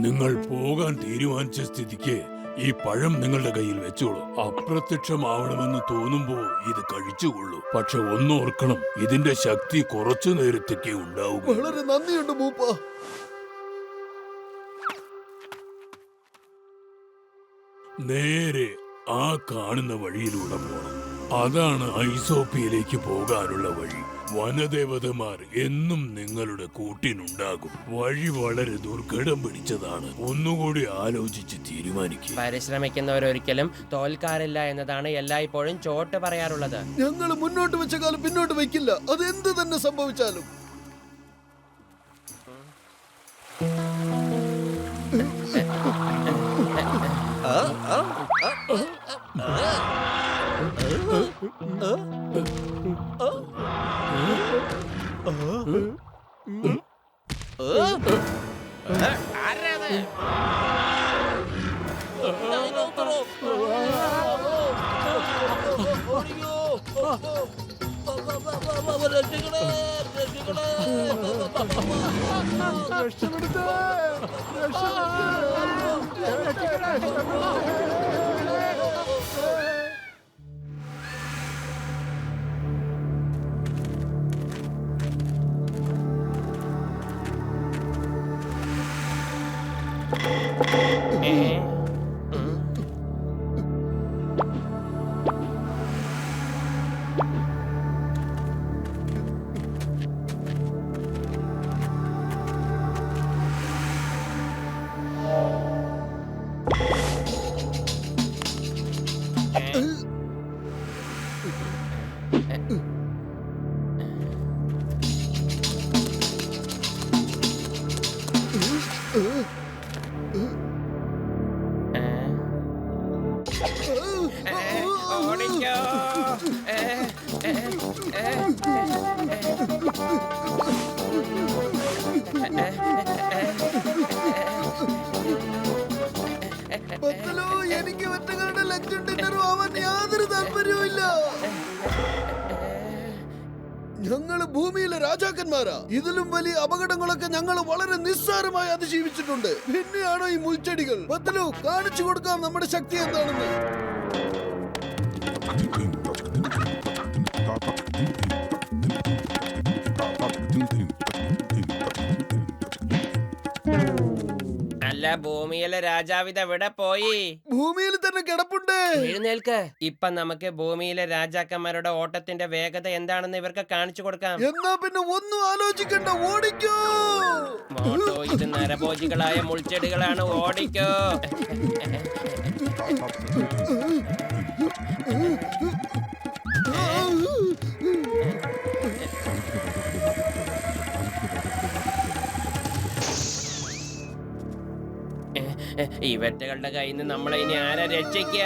നിങ്ങൾ പോകാൻ തീരുമാനിച്ച സ്ഥിതിക്ക് ഈ പഴം നിങ്ങളുടെ കയ്യിൽ വെച്ചോളൂ. അപ്രത്യക്ഷമാവണമെന്ന് തോന്നുമ്പോ ഇത് കഴിച്ചുകൊള്ളൂ. പക്ഷെ ഒന്നോർക്കണം, ഇതിന്റെ ശക്തി കുറച്ചു നേരത്തേക്കേ ഉണ്ടാവുക. വളരെ നന്ദിയുണ്ട് മൂപ്പ. നേരെ ആ കാണുന്ന വഴിയിലൂടെ പോണം. അതാണ് ഐസോപ്പിയയിലേക്ക് പോകാനുള്ള വഴി. വനദേവതമാർ എന്നും നിങ്ങളുടെ കൂട്ടിനുണ്ടാകും. വഴി വളരെ ദുർഘടം പിടിച്ചതാണ്. ഒന്നുകൂടി ആലോചിച്ച് തീരുമാനിക്കുക. പരിശ്രമിക്കുന്നവരൊരിക്കലും തോൽക്കാറില്ല എന്നതാണ് എല്ലായ്പ്പോഴും ചോട്ട് പറയാറുള്ളത്. ഞങ്ങൾ മുന്നോട്ട് വെച്ച കാലം പിന്നോട്ട് വെക്കില്ല, അതെന്ത് തന്നെ സംഭവിച്ചാലും. ഓടിക്കോ. ബത്തലോ, എനിക്ക് ഒറ്റകളുടെ ലഞ്ചും ഡിന്നറും ആവാൻ യാതൊരു താല്പര്യവുമില്ല. ഞങ്ങള് ഭൂമിയിലെ രാജാക്കന്മാരാ. ഇതിലും വലിയ അപകടങ്ങളൊക്കെ ഞങ്ങൾ വളരെ നിസ്സാരമായി അതിജീവിച്ചിട്ടുണ്ട്. പിന്നെയാണോ ഈ മുൾച്ചെടികൾ? ബത്തലോ, കാണിച്ചു കൊടുക്കാം നമ്മുടെ ശക്തി എന്താണെന്ന്. അല്ല, ഭൂമിയിലെ രാജാവിത എവിടെ പോയി? ഭൂമിയിൽ തന്നെ കിടപ്പുണ്ട്. എഴുന്നേൽക്ക്. ഇപ്പൊ നമുക്ക് ഭൂമിയിലെ രാജാക്കന്മാരുടെ ഓട്ടത്തിന്റെ വേഗത എന്താണെന്ന് ഇവർക്ക് കാണിച്ചു കൊടുക്കാം. എന്നാ പിന്നെ ഒന്നും ആലോചിക്കണ്ട, ഓടിക്കോ. മോട്ടോ, ഇത് നരഭോജികളായ മുൾച്ചെടികളാണ്, ഓടിക്കോ. ഇവറ്റകളുടെ കയ്യിൽ നിന്ന് നമ്മളെ ഇനി ആരാ രക്ഷിക്ക?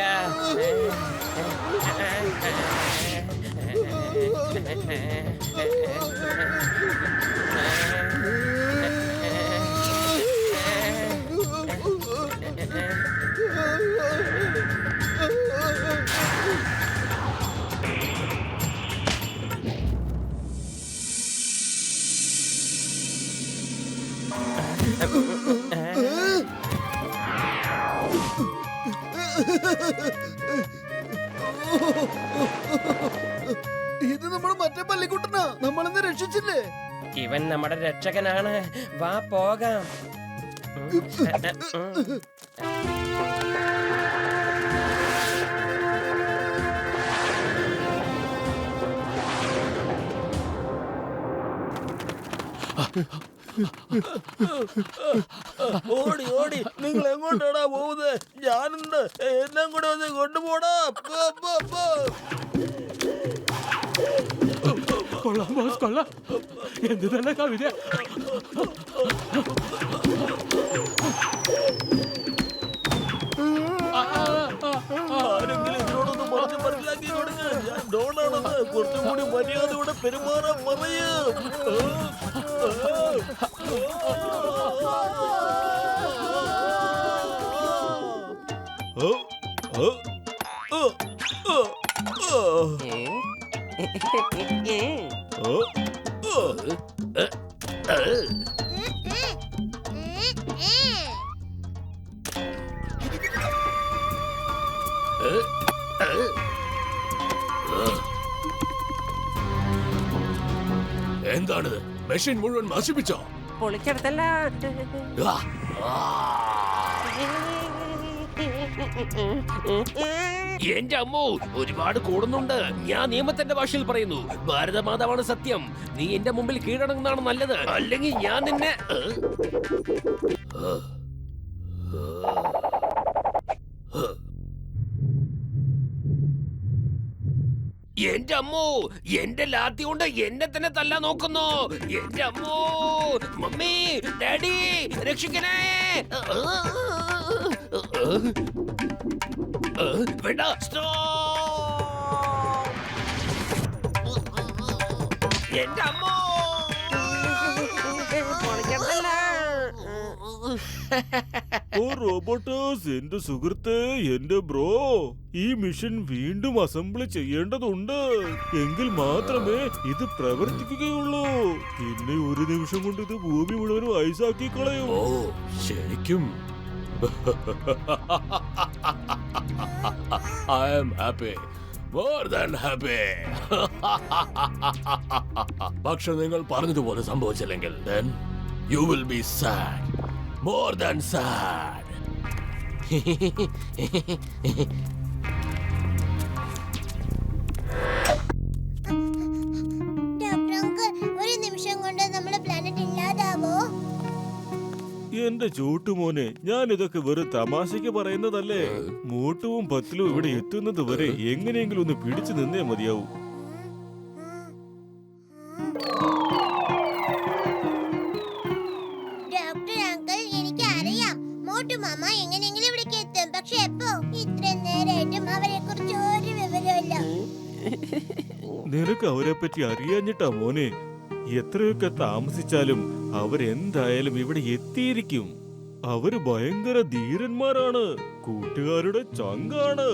ഇത് നമ്മുടെ മറ്റേ പള്ളിക്കുട്ടനാ. നമ്മളിന്ന് രക്ഷിച്ചില്ലേ? ഇവൻ നമ്മുടെ രക്ഷകനാണ്. വാ പോകാം. ഓടി ഓടി, നിങ്ങൾ എങ്ങോട്ടാടാ പോകുന്നത്? ഞാനുണ്ട്, എല്ലാം കൂടെ ഒന്ന് കൊണ്ടുപോടാ. കൊള്ളാം ബോസ്, കൊള്ളാം. എന്ത് തന്നെ കവിത. ആരെങ്കിലും ഇതിനോടൊന്ന് പറഞ്ഞ് മനസ്സിലാക്കി കൊടുക്കുക. ഞാൻ ഡോണാണെന്ന് കുറച്ചും കൂടി മര്യാദയോടെ പെരുമാറാൻ പറയും. എന്താണിത്? മെഷീൻ മുഴുവൻ നശിപ്പിച്ചോ? പൊളിച്ചെടുത്തല്ല. ആ, ആ. എന്റെ അമ്മോ, ഒരുപാട് കൂടുന്നുണ്ട്. ഞാൻ നിയമത്തിന്റെ ഭാഷയിൽ പറയുന്നു, ഭാരതമാതാവാണ് സത്യം. നീ എന്റെ മുമ്പിൽ കീഴടങ്ങുന്നതാണ് നല്ലത്, അല്ലെങ്കിൽ ഞാൻ നിന്നെ എന്റെ അമ്മോ, എന്റെ ലാത്തി കൊണ്ട് എന്നെ തന്നെ തല്ലാൻ നോക്കുന്നു. എന്റെ അമ്മോ, മമ്മി, ഡാഡി, രക്ഷിക്കണേ. വേണ്ട, എന്റെ അമ്മോ. ഓ റോബോട്ടേഴ്സ്, എന്റെ സുഹൃത്ത്, എന്റെ ബ്രോ, ഈ മിഷൻ വീണ്ടും അസംബിൾ ചെയ്യേണ്ടതുണ്ട്. എങ്കിൽ മാത്രമേ ഇത് പ്രവർത്തിക്കുകയുള്ളൂ. പിന്നെ ഒരു നിമിഷം കൊണ്ട് ഇത് ഭൂമി മുഴുവനും ഐസാക്കി കളയും. ഓ ശരിക്കും? I am happy. More than happy. പക്ഷെ നിങ്ങൾ പറഞ്ഞതുപോലെ സംഭവിച്ചില്ലെങ്കിൽ then you will be sad. More than sad. Doctor uncle, ഒരു നിമിഷം കൊണ്ട് നമ്മുടെ പ്ലാനറ്റ് ഇല്ലാതാവോ? എന്റെ ചോട്ടുമോനെ, ഞാൻ ഇതൊക്കെ വെറും തമാശക്ക് പറയുന്നതല്ലേ. മോട്ടുവും പത്തിലും ഇവിടെ എത്തുന്നത് വരെ എങ്ങനെയെങ്കിലും ഒന്ന് പിടിച്ചു നിന്നേ മതിയാവൂ. ഡോക്ടർ അങ്കിൾ, എനിക്ക് അറിയാം മോട്ടു മാമ എങ്ങനെയെങ്കിലും ഇവിടേക്ക് എത്തും. പക്ഷെ എപ്പോ? ഇത്രയും നേരമായിട്ടും അവരെ കുറിച്ച് ഒരു വിവരമില്ല. നിനക്ക് അവരെ പറ്റി അറിയാഞ്ഞിട്ടാ മോനെ. എത്രയൊക്കെ താമസിച്ചാലും അവരെന്തായാലും ഇവിടെ എത്തിയിരിക്കും. അവര് ഭയങ്കര ധീരന്മാരാണ്, കൂട്ടുകാരുടെ ചങ്കാണ്.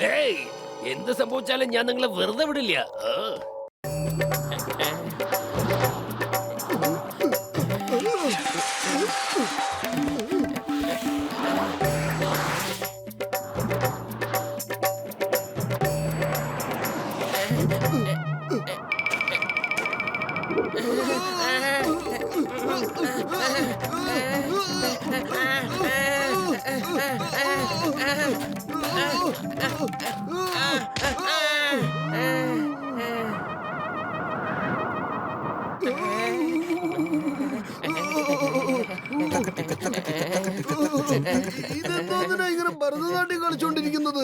ഏയ്, എന്ത് സംഭവിച്ചാലും ഞാൻ നിങ്ങളെ വെറുതെ വിടില്ല. ഇതെന്താ ഇങ്ങനെ ഭരതനാട്യം കളിച്ചോണ്ടിരിക്കുന്നത്?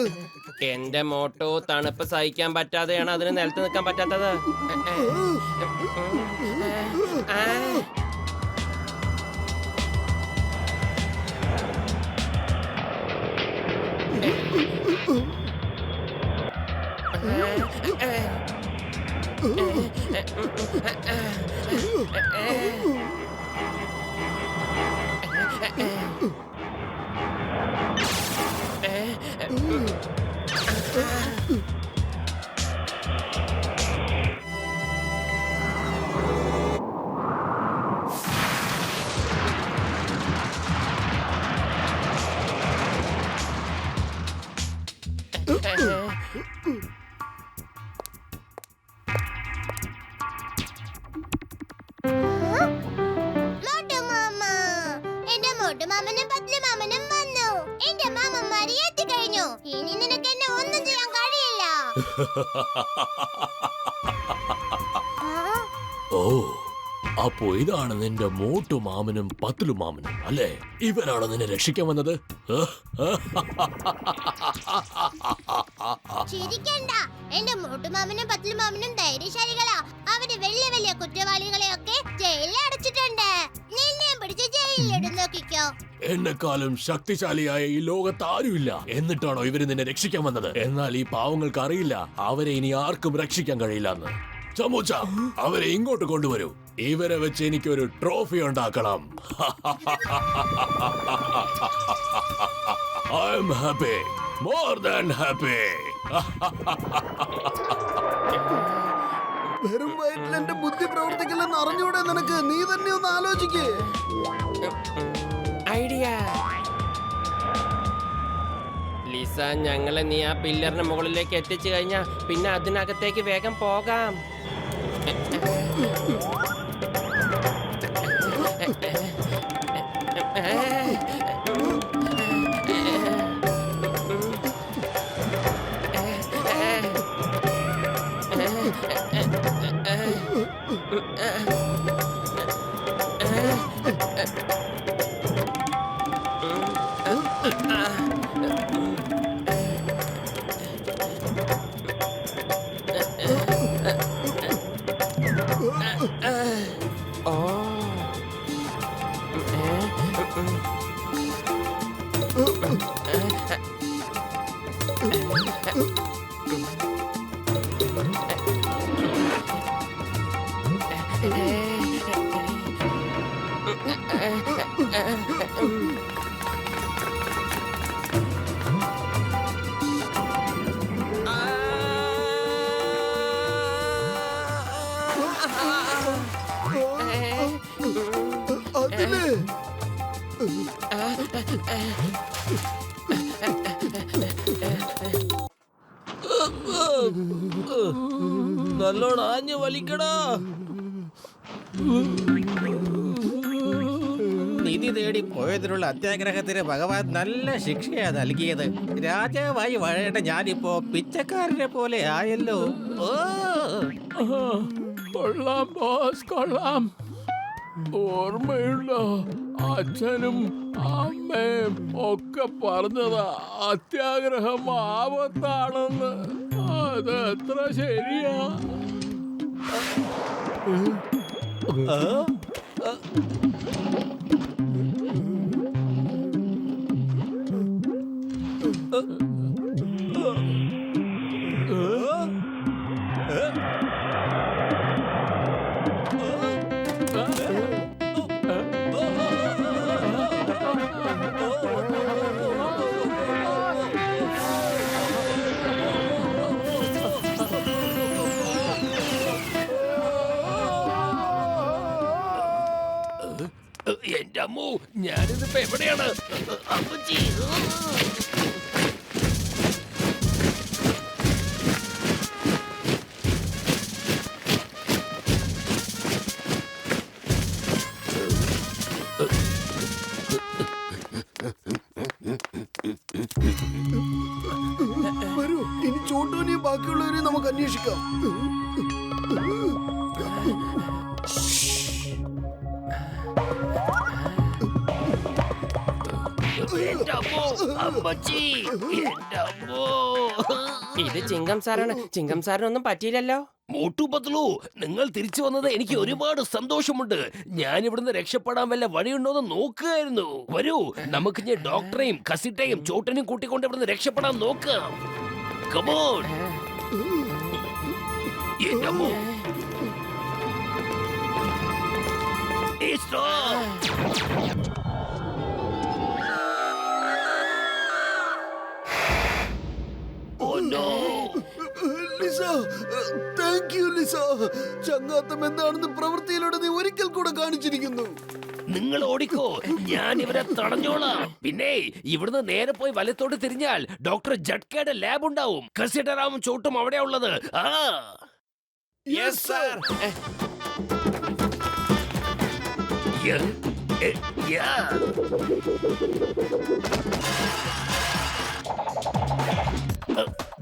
എന്റെ മോട്ടോ തണുപ്പ് സഹിക്കാൻ പറ്റാതെയാണ് അതിന് നിലത്ത് നിൽക്കാൻ പറ്റാത്തത്. മോട്ടു മാമ, എന്റെ മോട്ടു മാമനും പത്ലു മാമനും വന്നു. എന്റെ മാമന്മാര് എത്തിക്കഴിഞ്ഞു. ഇനി നിനക്ക് എന്നെ ഒന്നും ചെയ്യാൻ കഴിയില്ല. ഓ, അപ്പോ ഇതാണ് നിന്റെ മോട്ടു മാമനും പത്തിലു മാമനും അല്ലേ? ഇവരാണോ നിന്നെ രക്ഷിക്കാൻ വന്നത്? ചിരിക്കണ്ട. എന്റെ മോട്ടു മാമനും പത്ലു മാമനും ധൈര്യശാലികളാ. അവര് വലിയ വലിയ കുറ്റവാളികളെയൊക്കെ ജയിലിൽ അടച്ചിട്ടുണ്ട്. നിന്നെ പിടിച്ച് ജയിലിലിടും, നോക്കിക്കോ. എന്നെക്കാളും ശക്തിശാലിയായ ഈ ലോകത്ത് ആരുമില്ല. എന്നിട്ടാണോ ഇവര് നിന്നെ രക്ഷിക്കാൻ വന്നത്? എന്നാൽ ഈ പാവങ്ങൾക്ക് അറിയില്ല അവരെ ഇനി ആർക്കും രക്ഷിക്കാൻ കഴിയില്ലെന്ന്. ചമൂച്ച, അവരെ ഇങ്ങോട്ട് കൊണ്ടുവരൂ. ഇവരെ വെച്ച് എനിക്കൊരു ട്രോഫി ഉണ്ടാക്കണം. I am happy, more than happy. വെറും വയറ്റിൽ എന്റെ ബുദ്ധി പ്രവർത്തിക്കില്ലെന്ന് അറിഞ്ഞൂടെ നിനക്ക്? നീ തന്നെ ഒന്ന് ആലോചിക്കേ. ഐഡിയ. ലിസ, ഞങ്ങളെ നീ ആ പില്ലറിന് മുകളിലേക്ക് എത്തിച്ചു കഴിഞ്ഞാ പിന്നെ അതിനകത്തേക്ക് വേഗം പോകാം. അതില് നല്ലോണം ആഞ്ഞു വലിക്കടാ. നിധി തേടി പോയതിനുള്ള അത്യാഗ്രഹത്തിന് ഭഗവാൻ നല്ല ശിക്ഷയാ നൽകിയത്. രാജാവായി വാഴേണ്ട ഞാനിപ്പോ പിച്ചക്കാരനെ പോലെ ആയല്ലോ. ഓ, കൊള്ളാം ബോസ്, കൊള്ളാം. ഓർമ്മയുണ്ടോ, അച്ഛനും അമ്മയും ഒക്കെ പറഞ്ഞതാ അത്യാഗ്രഹം ആപത്താണെന്ന്. അത് എത്ര ശരിയാ. എന്റെ അമ്മോ, ഞാനിതിപ്പോ എവിടെയാണ്? അമ്മച്ചി. വരൂ, ഇനി ചോട്ടൂനെയും ബാക്കിയുള്ളവരെയും നമുക്ക് അന്വേഷിക്കാം. എന്റെ അമ്മോ, അമ്മച്ചി, എന്റെ അമ്മോ. ഇത് ചിങ്കം സാറാണ്. ചിങ്കം സാറിനൊന്നും പറ്റിയില്ലല്ലോ. മോട്ടു പത്ലു, നിങ്ങൾ തിരിച്ചു വന്നത് എനിക്ക് ഒരുപാട് സന്തോഷമുണ്ട്. ഞാൻ ഇവിടുന്ന് രക്ഷപ്പെടാൻ വല്ല വഴിയുണ്ടോന്ന് നോക്കുകയായിരുന്നു. വരൂ, നമുക്ക് ഞാൻ ഡോക്ടറെയും കസിറ്റയും ചോട്ടനെയും കൂട്ടിക്കൊണ്ട് ഇവിടുന്ന് രക്ഷപ്പെടാൻ നോക്കാം. കമോൺ. എന്റെ അമ്മോ. Lisa, thank you Lisa. ചങ്ങാത്തം എന്താണെന്ന് പ്രവൃത്തിയിലൂടെ നീ ഒരിക്കൽ കൂടെ കാണിച്ചിരിക്കുന്നു. നിങ്ങൾ ഓടിക്കോ, ഞാൻ ഇവരെ തടഞ്ഞോളാം. പിന്നെ ഇവിടുന്ന് നേരെ പോയി വലത്തോട്ട് തിരിഞ്ഞാൽ ഡോക്ടർ ജഡ്കയുടെ ലാബ് ഉണ്ടാവും. കസിഡറാമും ചോട്ടും അവിടെയാ ഉള്ളത്. ആ, yes sir.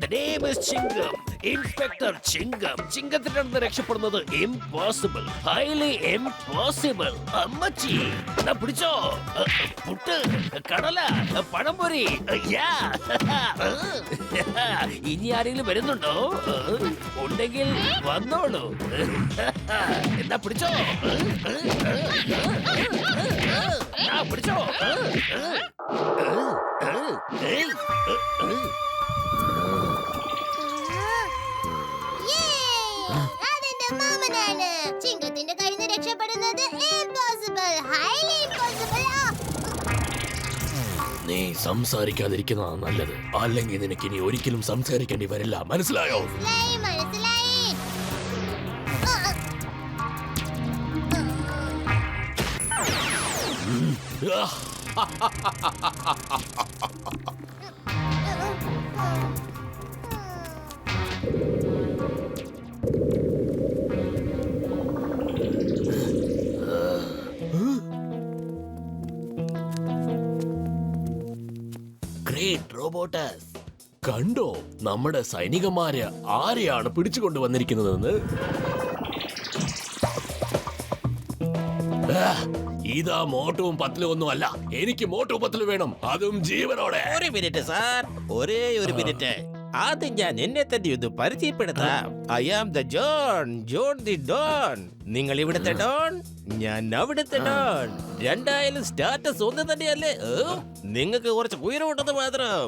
The name is Chingam. Inspector Chingam. ചിങ്കത്തിന്റെ അടുത്ത് രക്ഷപ്പെടുന്നത് impossible. Highly impossible. അമ്മച്ചി, പിടിച്ചോ. പുട്ട്, കടല, പഴംപൊരി. ഇനി ആരെങ്കിലും വരുന്നുണ്ടോ? ഉണ്ടെങ്കിൽ വന്നോളൂ. എന്താ പിടിച്ചോ. പിടിച്ചോ. അതെന്റെ മാമനാണ്. ചിങ്കത്തിന്റെ കയ്യിൽ നിന്ന് നീ സംസാരിക്കാതിരിക്കുന്നതാണ് നല്ലത്. അല്ലെങ്കിൽ നിനക്ക് ഇനി ഒരിക്കലും സംസാരിക്കേണ്ടി വരില്ല. മനസ്സിലായോ? മനസ്സിലായി. ഗ്രേറ്റ് റോബോട്ടസ്. കണ്ടോ നമ്മുടെ സൈനികന്മാര് ആരെയാണ് പിടിച്ചുകൊണ്ട് വന്നിരിക്കുന്നതെന്ന്? ഇതാ മോട്ടുവും പത്ലും ഒന്നും അല്ല. എനിക്ക് മോട്ടു പത്ലും വേണം, അതും ജീവനോടെ. ഒരു മിനിറ്റ് സാർ, ഒരേ ഒരു മിനിറ്റ്. ആദ്യം ഞാൻ എന്നെ തന്നെ ഒന്ന് പരിചയപ്പെടുത്താം. I am the John the don. നിങ്ങൾ ഇവിടുത്തെ ഡോൺ, ഞാൻ അവിടുത്തെ ഡോൺ. രണ്ടായാലും സ്റ്റാറ്റസ് ഒന്ന് തന്നെയല്ലേ? നിങ്ങൾക്ക് കുറച്ച് ഉയരമുണ്ടെന്ന് മാത്രം.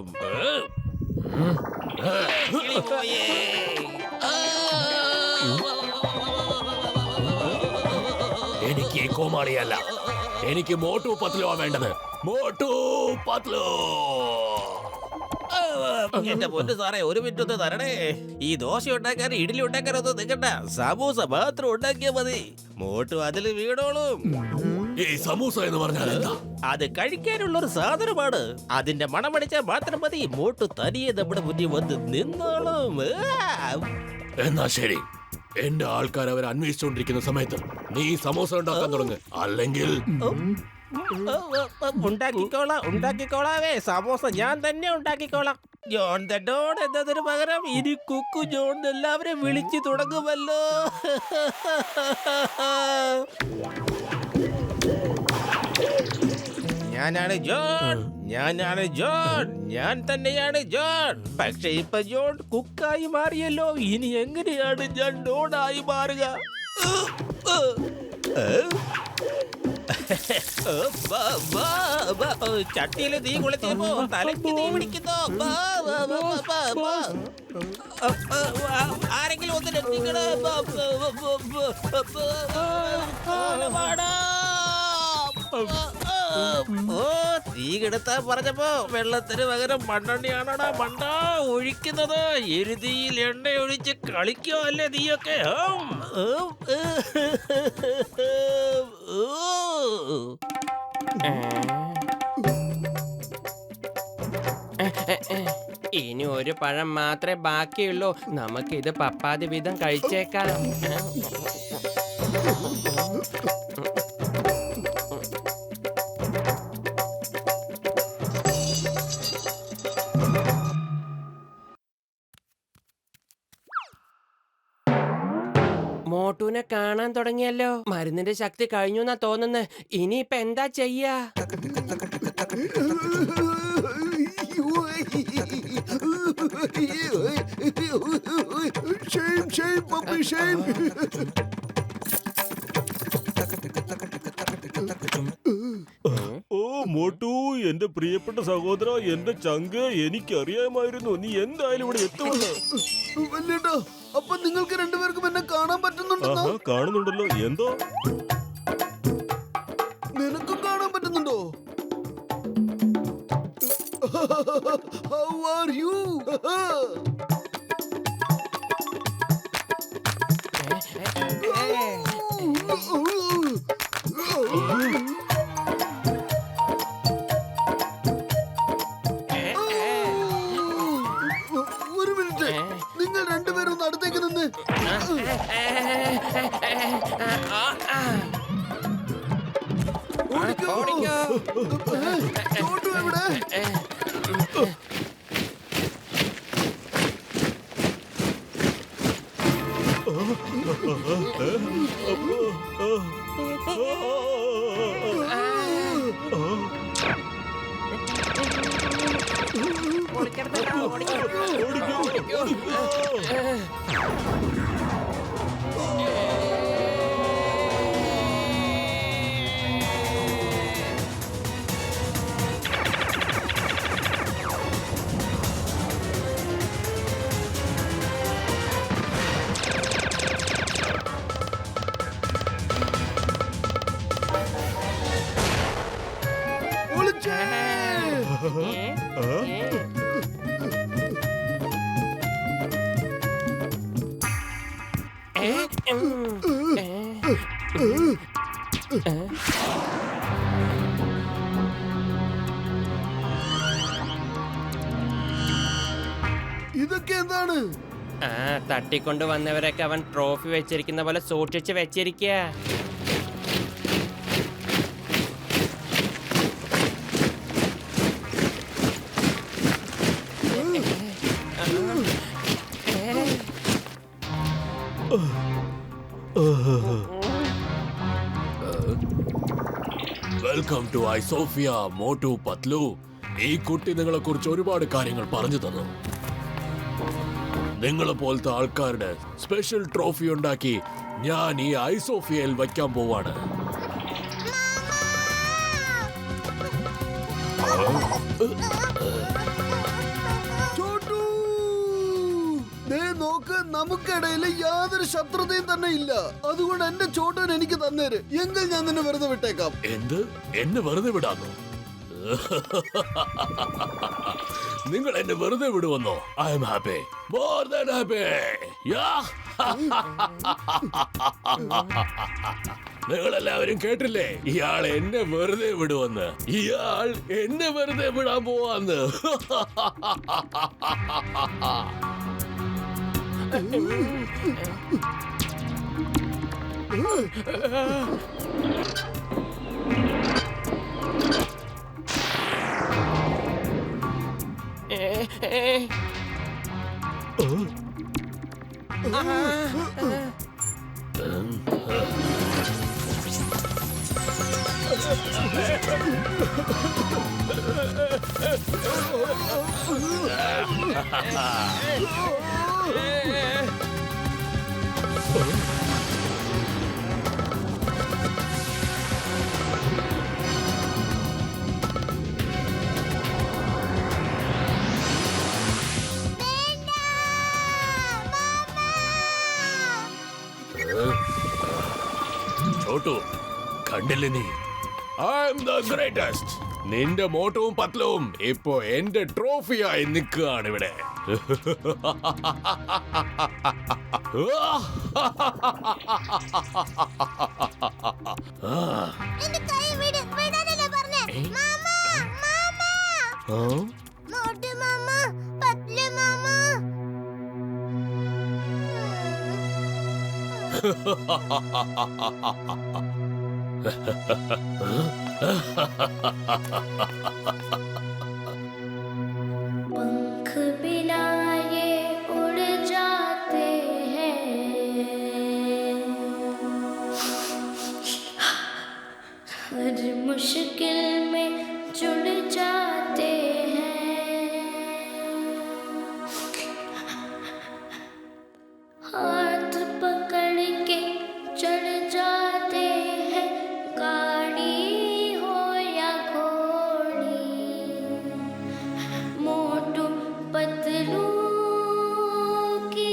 എനിക്ക് കോമാളിയല്ല, എനിക്ക് മോട്ടു പത്ലോ വേണ്ടത്. മോട്ടു പത്ലോ. എന്റെ പൊന്നു സാറേ, ഒരു മിനിറ്റ് ഒന്ന് തരണേ. ഈ ദോശ ഉണ്ടാക്കാൻ ഇഡ്ഡലി ഉണ്ടാക്കാനൊന്നും നിൽക്കണ്ട, സമൂസ മാത്രം ഉണ്ടാക്കിയാ മതി. മോട്ടു അതിൽ വീണോളും. ഈ സമൂസ എന്ന് പറഞ്ഞാൽ എന്താ? അത് കഴിക്കാനുള്ള ഒരു സാധനമാണ്. അതിന്റെ മണമടിച്ചാൽ മാത്രം മതി, മോട്ടു തനിയെ നമ്മുടെ മുന്നിൽ വന്ന് നിന്നോളും. എന്നാ ശരി, എന്റെ ആൾക്കാർ അവർ അന്വേഷിച്ചുകൊണ്ടിരിക്കുന്ന സമയത്ത് നീ സമോസ ഉണ്ടാക്കാൻ തുടങ്ങ്. അല്ലെങ്കിൽ ഉണ്ടാക്കിക്കോളാവേ. സമോസ ഞാൻ തന്നെ ഉണ്ടാക്കിക്കോളാം. ജോൺ ദ ഡോൺ എന്നതിന് പകരം ഇനി കുക്കു ജോൺ എല്ലാവരും വിളിച്ചു തുടങ്ങുമല്ലോ. ഞാനാണ് ജോൺ, ഞാൻ തന്നെയാണ് ജോൺ. പക്ഷെ ഇപ്പൊ ജോൺ കുക്കായി മാറിയല്ലോ. ഇനി എങ്ങനെയാണ് ഞാൻ ഡോണായി മാറുക? ചട്ടിയില് തീ കുളിച്ചപ്പോ തലയ്ക്ക് തീ പിടിക്കുന്നോ? ആരെങ്കിലും ഒന്ന് രക്ഷിക്കണേ. തീ കെടുത്താൻ പറഞ്ഞപ്പോ വെള്ളത്തിന് പകരം മണ്ണെണ്ണയാണോടാ മണ്ട ഒഴിക്കുന്നത്. എരുതിയിൽ എണ്ണ ഒഴിച്ച് കളിക്കോ അല്ലേ നീയൊക്കെ? ഇനി ഒരു പഴം മാത്രമേ ബാക്കിയുള്ളൂ. നമുക്കിത് പപ്പാതി വീതം കഴിച്ചേക്കാം. മോട്ടുവിനെ കാണാൻ തുടങ്ങിയല്ലോ. മരുന്നിന്റെ ശക്തി കഴിഞ്ഞു എന്നാ തോന്നുന്നത്. ഇനിയിപ്പൊ എന്താ ചെയ്യാ? ഓ മോട്ടു, എന്റെ പ്രിയപ്പെട്ട സഹോദര, എന്റെ ചങ്ക്, എനിക്കറിയാമായിരുന്നു നീ എന്തായാലും ഇവിടെ എത്തുമെന്ന്. വല്യേട്ടാ, അപ്പൊ നിങ്ങൾക്ക് രണ്ടുപേർക്കും എന്നെ കാണാൻ പറ്റുന്നുണ്ടോ? കാണുന്നുണ്ടല്ലോ. എന്തോ നിനക്കും കാണാൻ പറ്റുന്നുണ്ടോ? How are you? ഒരു മിനിറ്റ്, നിങ്ങൾ രണ്ടുപേരും ഒന്ന് അടുത്തേക്ക് നിന്ന്. ചോട്ടു എവിടെ? ഇതൊക്കെ എന്താണ്? ആ തട്ടിക്കൊണ്ട് വന്നവരൊക്കെ അവൻ ട്രോഫി വെച്ചിരിക്കുന്ന പോലെ സൂക്ഷിച്ച് വെച്ചിരിക്കുക. Welcome to Isophia Motu Patlu. ഈ കുട്ടി നിങ്ങളെ കുറിച്ച് ഒരുപാട് കാര്യങ്ങൾ പറഞ്ഞു തന്നു. നിങ്ങളെ പോലത്തെ ആൾക്കാരുടെ സ്പെഷ്യൽ ട്രോഫി ഉണ്ടാക്കി ഞാൻ ഈ ഐസോഫിയയിൽ വയ്ക്കാൻ പോവാണ്. ചോട്ടു, ദേ നോക്ക്, നമുക്കിടയിൽ യാതൊരു ശത്രുതയും തന്നെ ഇല്ല. അതുകൊണ്ട് എന്റെ ചോട്ടൻ എനിക്ക് തന്നേര്, എങ്കിൽ ഞാൻ നിന്നെ വെറുതെ വിട്ടേക്കാം. എന്ത്? എന്നെ വെറുതെ വിടാന്നോ? നിങ്ങൾ എന്നെ വെറുതെ വിടുവന്നോ? I am happy, more than happy. നിങ്ങളെല്ലാവരും കേട്ടില്ലേ? ഇയാൾ എന്നെ വെറുതെ വിടുവന്ന്. ഇയാൾ എന്നെ വെറുതെ വിടാൻ പോവാന്ന്. ചോട്ടു, കണ്ടില്ലേ നീ? I M the greatest. നിന്റെ മോട്ടവും പത്ലവും ഇപ്പോ എന്റെ ട്രോഫിയായി നിൽക്കുകയാണ് ഇവിടെ. എന്റെ കൈ വിട്, വിടാനല്ലേ പറഞ്ഞേ? മാമ, മാമ, മോട്ടു മാമ, പത്ലു മാമ. पंख बिना ये उड़ जाते हैं, हर मुश्किल में जुड़ जाते हैं, हाथ पकड़ के चढ़ जाते हैं, गाड़ी हो या घोड़ी, मोटू पतलू की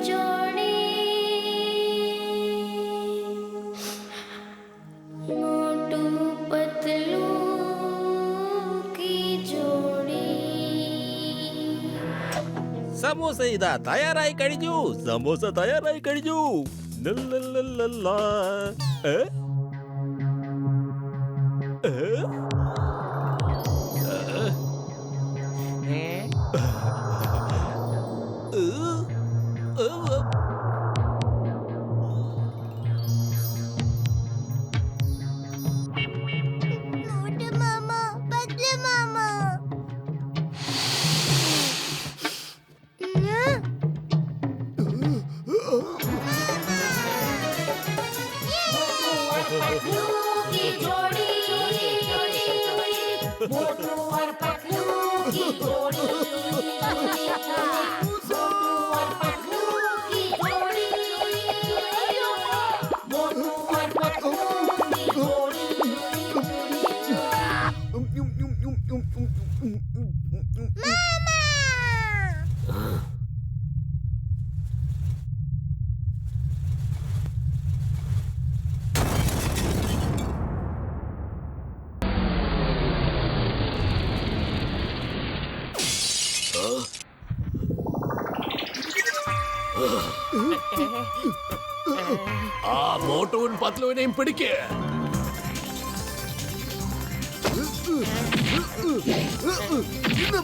जोड़ी, मोटू पतलू की जोड़ी. സമോസ ഇതാ തയ്യാറായി കഴിഞ്ഞു. സമോസ തയ്യാറായി കഴിഞ്ഞു. ലല്ലല്ലല്ലല്ലാ. ഏ? ഏ? മോട്ടു മാമ, പത്ലു മാമ. पतलू की जोड़ी, मोटू और पतलू की जोड़ी, मोटू और पतलू की जोड़ी, मोटू और पतलू की जोड़ी. ആ മോട്ടോവും പത്ലുവിനെയും പിടിക്ക്.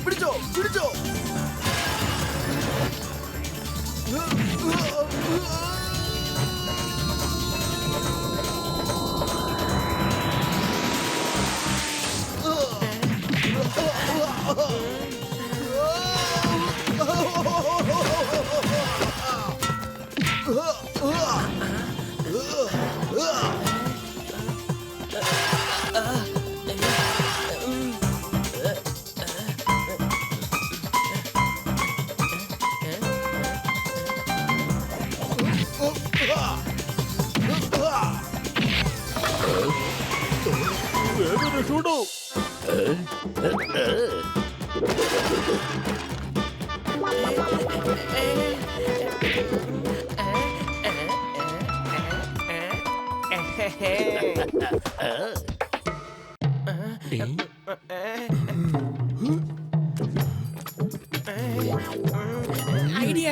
പിടിച്ചോ പിടിച്ചോ. വേഗം രക്ഷപ്പെടൂ. ഐഡിയ.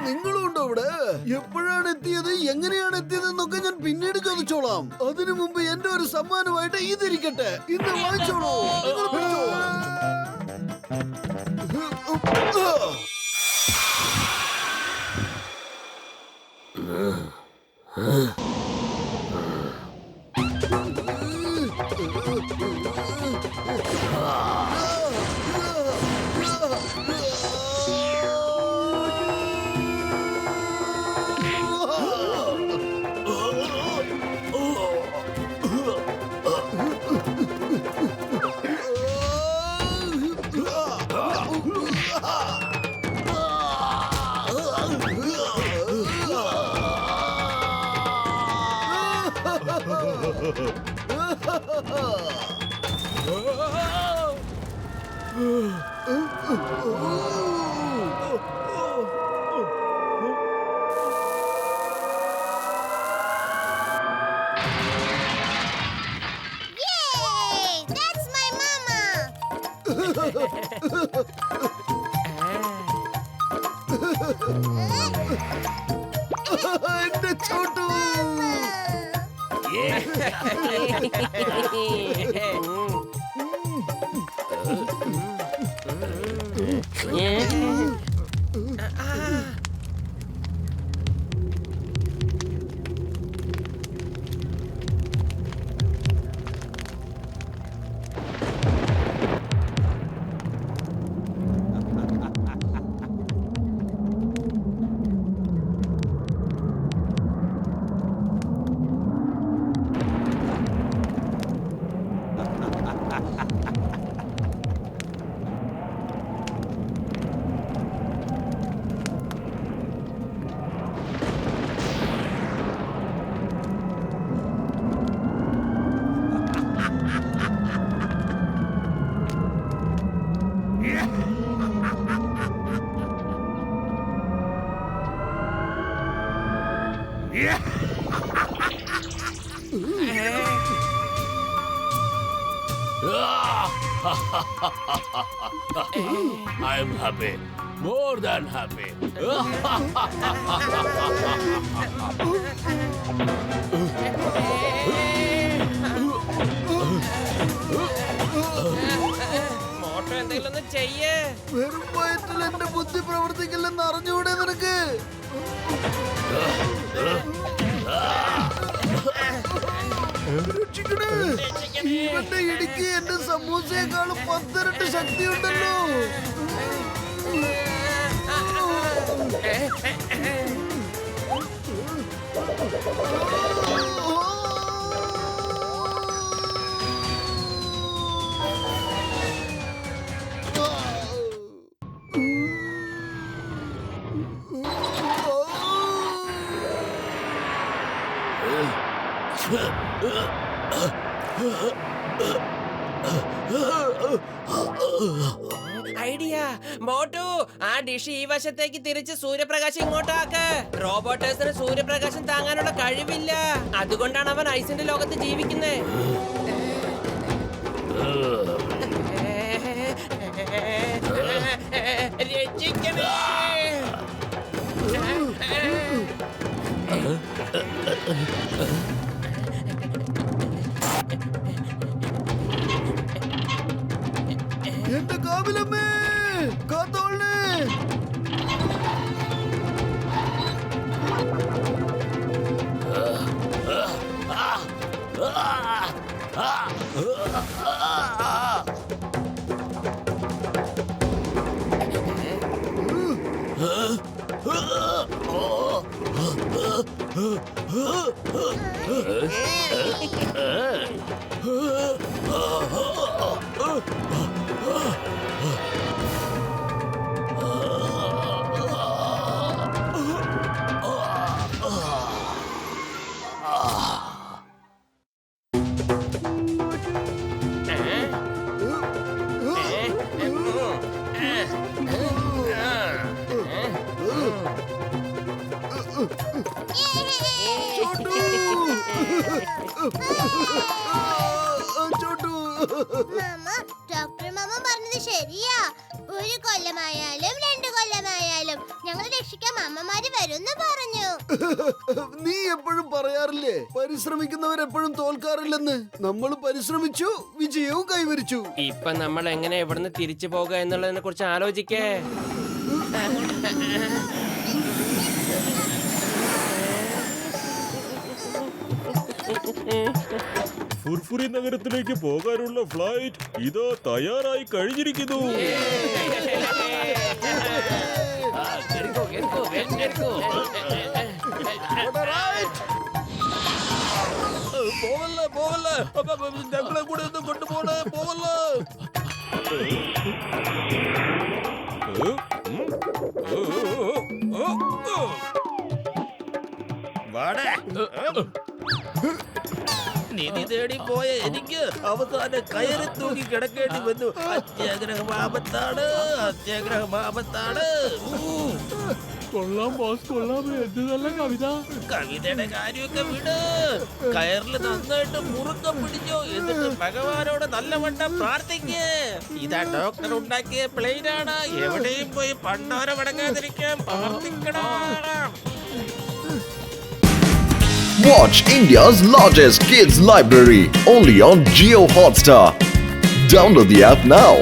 നിങ്ങളുണ്ടോ ഇവിടെ? എപ്പോഴാണ് എത്തിയത്, എങ്ങനെയാണ് എത്തിയത് എന്നൊക്കെ ഞാൻ പിന്നീട് ചോദിച്ചോളാം. അതിനു മുമ്പ് എന്റെ ഒരു സമ്മാനമായിട്ട് ഇതിരിക്കട്ടെ. ഇന്ന് വാങ്ങിച്ചോളൂ. നിങ്ങൾ പിടിച്ചോ. Yay! That's my mama. എന്റെ Chottu. I am happy. More than happy. Motu എന്തെങ്കിലും ഒന്ന് ചെയ്യേ. വെറും വയറ്റിൽ എന്റെ ബുദ്ധി പ്രവർത്തിക്കില്ലെന്ന് അറിഞ്ഞൂടെ നിനക്ക്? രക്ഷിക്കണേ. ഇവന്റെ ഇടുക്കി എന്റെ സമൂസയെക്കാളും 10 ഇരട്ടി ശക്തിയുണ്ടല്ലോ. ഐഡിയ മോട്ടു, ആ ഡിഷ് ഈ വശത്തേക്ക് തിരിച്ച് സൂര്യപ്രകാശം ഇങ്ങോട്ടാക്ക്. റോബോട്ടേഴ്സിന് സൂര്യപ്രകാശം താങ്ങാനുള്ള കഴിവില്ല, അതുകൊണ്ടാണ് അവൻ ഐസിന്റെ ലോകത്ത് ജീവിക്കുന്നത്. രക്ഷിക്കണേ. എന്റെ കാവിലമ്മേ, കാത്തോളണേ. മാമ, ഡോക്ടർ മാമ പറഞ്ഞത് ശരിയാ. 1 കൊല്ലമായാലും 2 കൊല്ലമായാലും ഞങ്ങൾ രക്ഷിക്കാൻ അമ്മമാര് വരുമെന്ന് പറഞ്ഞു. നീ എപ്പോഴും പറയാറില്ലേ, പരിശ്രമിക്കുന്നവരെപ്പോഴും തോൽക്കാറില്ലെന്ന്. നമ്മൾ പരിശ്രമിച്ചു, വിജയവും കൈവരിച്ചു. ഇപ്പൊ നമ്മൾ എങ്ങനെ എവിടുന്ന് തിരിച്ചു പോകുക എന്നുള്ളതിനെ കുറിച്ച് ആലോചിക്കേ. ഫുർഫുരി നഗരത്തിലേക്ക് പോകാനുള്ള ഫ്ലൈറ്റ് ഇതാ തയ്യാറായി കഴിഞ്ഞിരിക്കുന്നു. പോവല്ലേ പോവല്ലേ, ഞങ്ങളെ കൂടെ ഒന്നും കൊണ്ടുപോണേ, പോവല്ലേ. നിധി തേടി പോയ എനിക്ക് അവസാനം കയറി തൂക്കി കിടക്കേണ്ടി വന്നു. അത്യാഗ്രഹമാപത്താണ്, അത്യാഗ്രഹമാപത്താണ്. കൊള്ളാം ബോസ്, കൊള്ളാം. എന്ത് നല്ല കവിത. കവിതയുടെ കാര്യമൊക്കെ വിട്. കയറിൽ നന്നായിട്ട് മുറുക്കം പിടിച്ചോ, എന്നിട്ട് ഭഗവാനോട് നല്ലവണ്ണം പ്രാർത്ഥിക്കേ. ഇതാ ഡോക്ടർ ഉണ്ടാക്കിയ പ്ലെയിനാണ്. എവിടെയും പോയി പണ്ടോരം അടങ്ങാതിരിക്കാൻ പ്രാർത്ഥിക്കണം. Watch India's largest kids library only on Jio Hotstar. Download the app now.